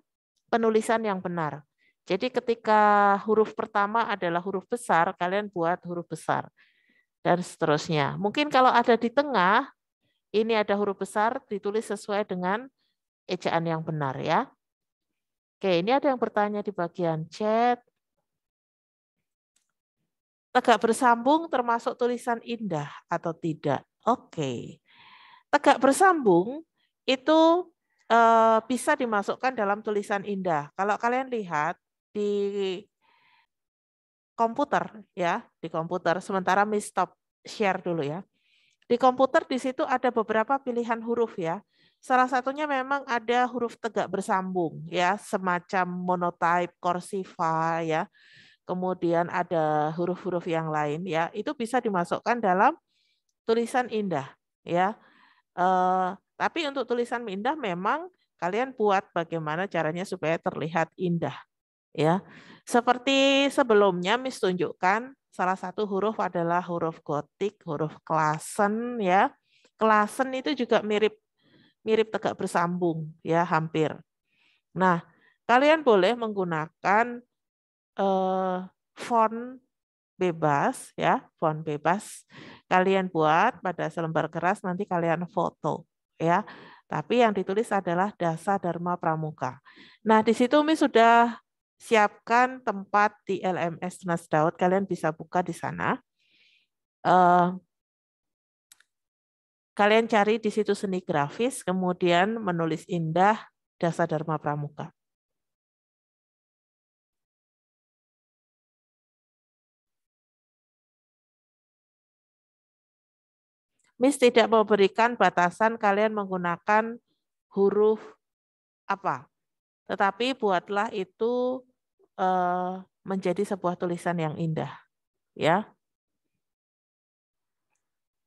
penulisan yang benar. Jadi ketika huruf pertama adalah huruf besar, kalian buat huruf besar. Dan seterusnya. Mungkin kalau ada di tengah, ini ada huruf besar, ditulis sesuai dengan ejaan yang benar ya. Oke, ini ada yang bertanya di bagian chat. Tegak bersambung termasuk tulisan indah atau tidak? Oke. Tegak bersambung itu bisa dimasukkan dalam tulisan indah. Kalau kalian lihat di komputer ya, di komputer. Sementara Miss stop share dulu ya. Di komputer di situ ada beberapa pilihan huruf ya. Salah satunya memang ada huruf tegak bersambung ya, semacam monotype, cursiva ya. Kemudian ada huruf-huruf yang lain ya. Itu bisa dimasukkan dalam tulisan indah ya. Tapi untuk tulisan indah memang kalian buat bagaimana caranya supaya terlihat indah. Ya, seperti sebelumnya Miss tunjukkan salah satu huruf adalah huruf gotik, huruf klasen ya. Klasen itu juga mirip tegak bersambung ya, hampir. Nah, kalian boleh menggunakan font bebas ya, font bebas. Kalian buat pada selembar keras, nanti kalian foto ya. Tapi yang ditulis adalah Dasa Dharma Pramuka. Nah, di situ Miss sudah siapkan tempat di LMS Tunas Daud, kalian bisa buka di sana. Kalian cari di situ seni grafis, kemudian menulis indah Dasa Dharma Pramuka. Miss tidak memberikan batasan kalian menggunakan huruf apa, tetapi buatlah itu menjadi sebuah tulisan yang indah, ya.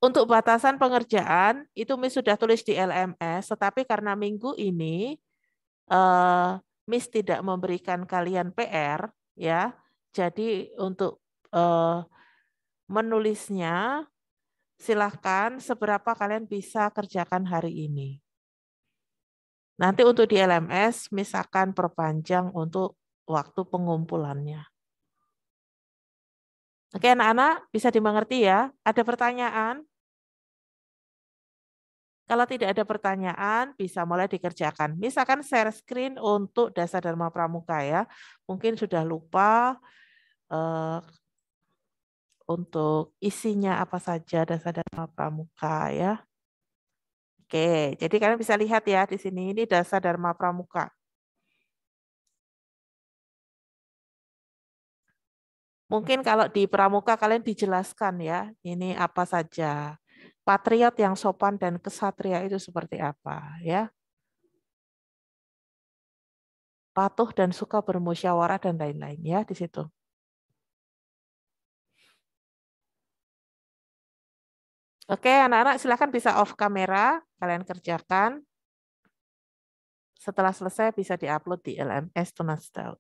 Untuk batasan pengerjaan itu Miss sudah tulis di LMS, tetapi karena minggu ini Miss tidak memberikan kalian PR, ya. Jadi untuk menulisnya silahkan seberapa kalian bisa kerjakan hari ini. Nanti untuk di LMS Miss akan perpanjang untuk waktu pengumpulannya. Oke, anak-anak bisa dimengerti ya? Ada pertanyaan? Kalau tidak ada pertanyaan, bisa mulai dikerjakan. Misalkan share screen untuk Dasar Dharma Pramuka ya. Mungkin sudah lupa untuk isinya apa saja Dasar Dharma Pramuka ya. Oke, jadi kalian bisa lihat ya di sini, ini Dasar Dharma Pramuka. Mungkin kalau di Pramuka kalian dijelaskan ya, ini apa saja. Patriot yang sopan dan kesatria itu seperti apa ya. Patuh dan suka bermusyawarah dan lain-lain ya di situ. Oke, anak-anak silakan bisa off kamera, kalian kerjakan. Setelah selesai bisa diupload di LMS Tunas Daud.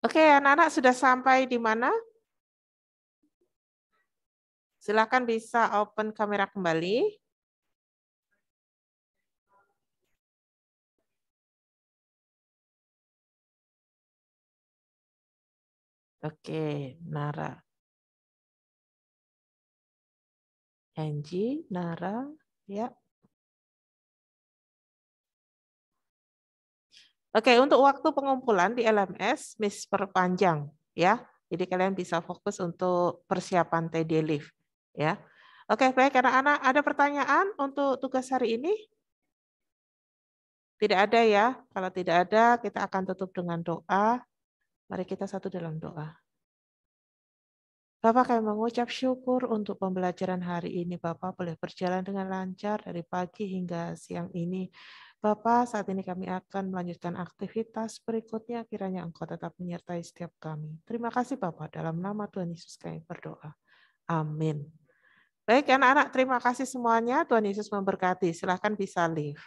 Oke, anak-anak sudah sampai di mana? Silakan bisa open kamera kembali. Oke, Nara. Angie, Nara, ya. Oke, untuk waktu pengumpulan di LMS, Miss perpanjang ya. Jadi kalian bisa fokus untuk persiapan TD Live ya. Oke, baik anak-anak, ada pertanyaan untuk tugas hari ini? Tidak ada ya. Kalau tidak ada, kita akan tutup dengan doa. Mari kita satu dalam doa. Bapak, kami mengucap syukur untuk pembelajaran hari ini. Bapak boleh berjalan dengan lancar dari pagi hingga siang ini. Bapak, saat ini kami akan melanjutkan aktivitas berikutnya. Kiranya Engkau tetap menyertai setiap kami. Terima kasih Bapak, dalam nama Tuhan Yesus kami berdoa. Amin. Baik anak-anak, terima kasih semuanya. Tuhan Yesus memberkati. Silakan bisa leave.